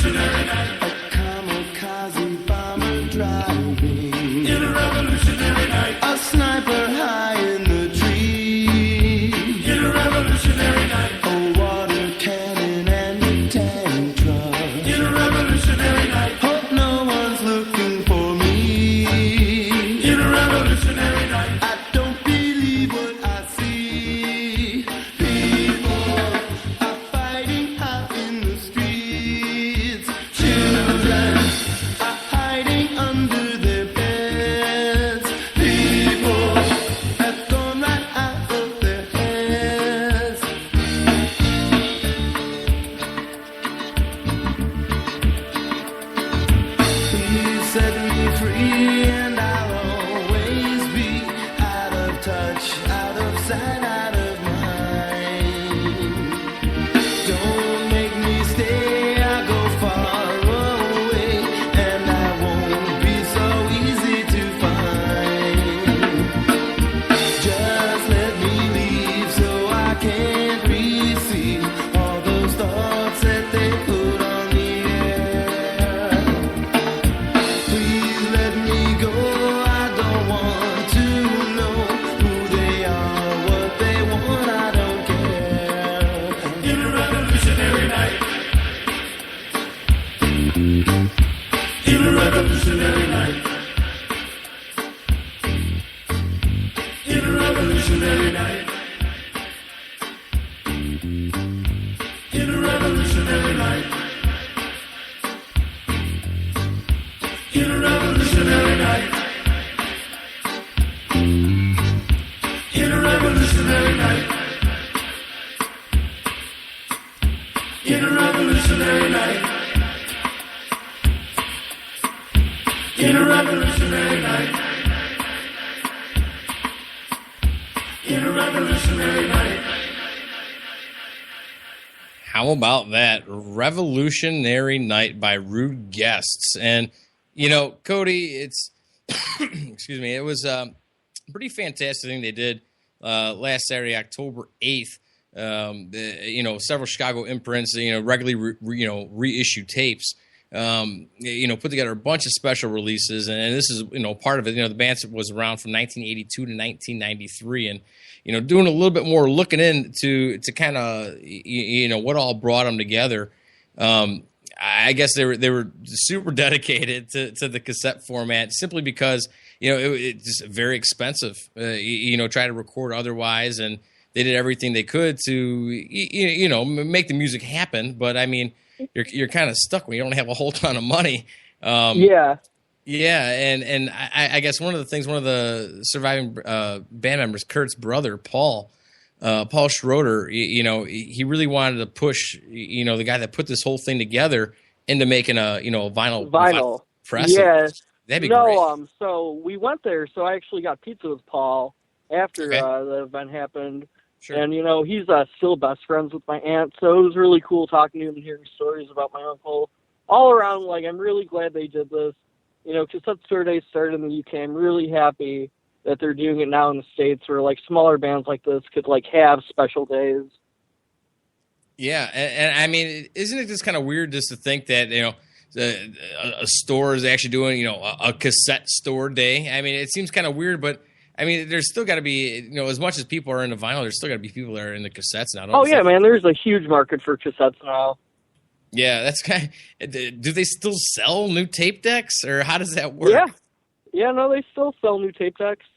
revolutionary night. A kamikaze bomber driving in a revolutionary night. A sniper high in the tree in a revolutionary night. A water cannon and a tank truck in a revolutionary night. Hope no one's looking for me in a revolutionary night. I don't believe what I see. People are fighting out in the streets. Children are hiding under their beds. People have gone right out of their heads. Please set me free and I'll always be out of touch, out of sight, out of mind. Don't make me stay, I'll go far away, and I won't be so easy to find. Just let me leave so I can't receive all those thoughts that they put on the air. Please let me go, I don't want to know who they are, what they want, I don't care. In a revolutionary night. In a revolutionary night. In a revolutionary night. In a revolutionary night. In a revolutionary night. In a revolutionary night. In a revolutionary night. In a revolutionary night. In a revolutionary night. How about that? Revolutionary Night by Rude Guests. And, you know, Cody, it's, excuse me, it was a pretty fantastic thing they did last Saturday, October 8th. Several Chicago imprints, regularly, reissue tapes, put together a bunch of special releases. And this is, part of it. The band was around from 1982 to 1993. And, doing a little bit more looking into kind of, what all brought them together. I guess they were super dedicated to the cassette format simply because, it's just very expensive, try to record otherwise. And they did everything they could to, make the music happen. But I mean, you're kind of stuck when you don't have a whole ton of money. Yeah. Yeah, and I guess one of the surviving band members, Kurt's brother, Paul Schroeder, he really wanted to push, the guy that put this whole thing together into making a vinyl press. Yeah. That'd be great. So we went there. So I actually got pizza with Paul after the event happened. Sure. And, he's still best friends with my aunt. So it was really cool talking to him and hearing stories about my uncle. All around, I'm really glad they did this. Cassette Store Day started in the UK. I'm really happy that they're doing it now in the States where, smaller bands like this could, have special days. Yeah, and I mean, isn't it just kind of weird just to think that, a store is actually doing, a cassette store day? I mean, it seems kind of weird, but, I mean, there's still got to be, as much as people are into vinyl, there's still got to be people that are into cassettes now. Oh, yeah, man, there's a huge market for cassettes now. Yeah, that's kind of, do they still sell new tape decks, or how does that work? Yeah, no, they still sell new tape decks.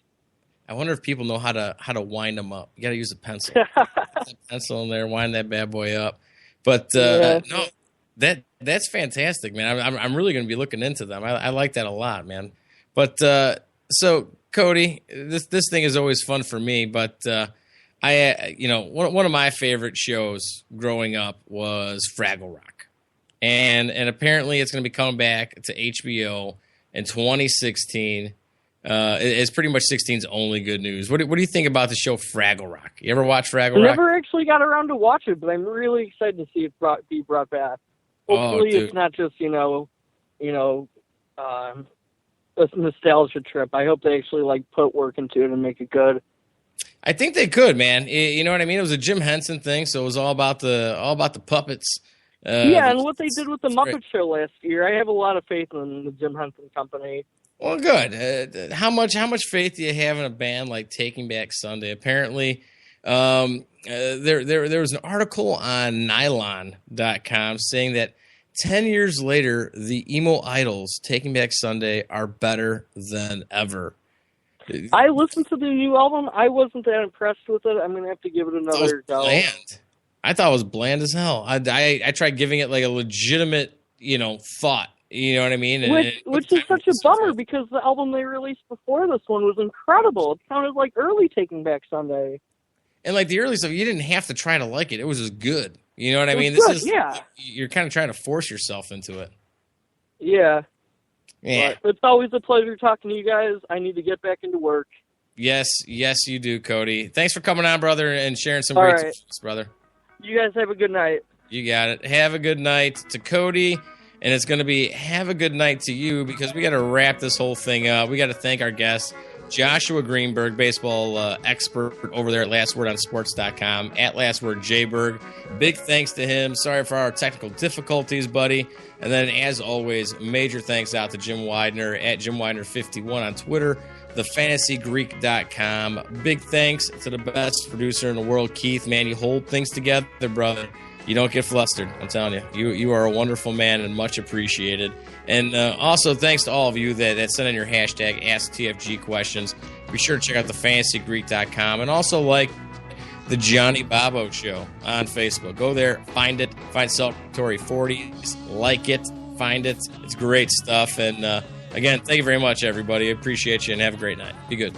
I wonder if people know how to wind them up. You got to use a pencil. Pencil in there, wind that bad boy up. But no, that's fantastic, man. I'm really going to be looking into them. I like that a lot, man. But so Cody, this thing is always fun for me. But one of my favorite shows growing up was Fraggle Rock. And apparently it's going to be coming back to HBO in 2016. It's pretty much 16's only good news. What do you think about the show Fraggle Rock? You ever watch Fraggle Rock? I never actually got around to watch it, but I'm really excited to see it be brought back. Hopefully it's not just, a nostalgia trip. I hope they actually put work into it and make it good. I think they could, man. You know what I mean? It was a Jim Henson thing, so it was all about the puppets. Yeah, and what they did with the Muppet great. Show last year, I have a lot of faith in the Jim Henson Company. Well, good. How much faith do you have in a band like Taking Back Sunday? Apparently, there was an article on Nylon.com saying that 10 years later, the emo idols Taking Back Sunday are better than ever. I listened to the new album. I wasn't that impressed with it. I'm going to have to give it another go. Bland. I thought it was bland as hell. I tried giving it like a legitimate, thought. You know what I mean? Which is such a bummer because the album they released before this one was incredible. It sounded like early Taking Back Sunday. And like the early stuff, you didn't have to try to like it. It was just good. You know what I mean? You're kind of trying to force yourself into it. Yeah. Yeah. But it's always a pleasure talking to you guys. I need to get back into work. Yes, you do, Cody. Thanks for coming on, brother, and sharing some great tips, brother. You guys have a good night. You got it. Have a good night to Cody, and it's going to be have a good night to you because we got to wrap this whole thing up. We got to thank our guest, Joshua Greenberg, baseball expert over there at lastwordonsports.com, at lastwordjberg. Big thanks to him. Sorry for our technical difficulties, buddy. And then, as always, major thanks out to Jim Weidner at JimWeidner51 on Twitter, thefantasygreek.com. Big thanks to the best producer in the world, Keith. Man, you hold things together, brother. You don't get flustered. I'm telling you. You are a wonderful man and much appreciated. And also, thanks to all of you that sent in your hashtag AskTFG questions. Be sure to check out thefantasygreek.com and also like the Johnnie Bobbo Show on Facebook. Go there, find it, find Celebratory Forties, like it, find it. It's great stuff. And again, thank you very much, everybody. I appreciate you and have a great night. Be good.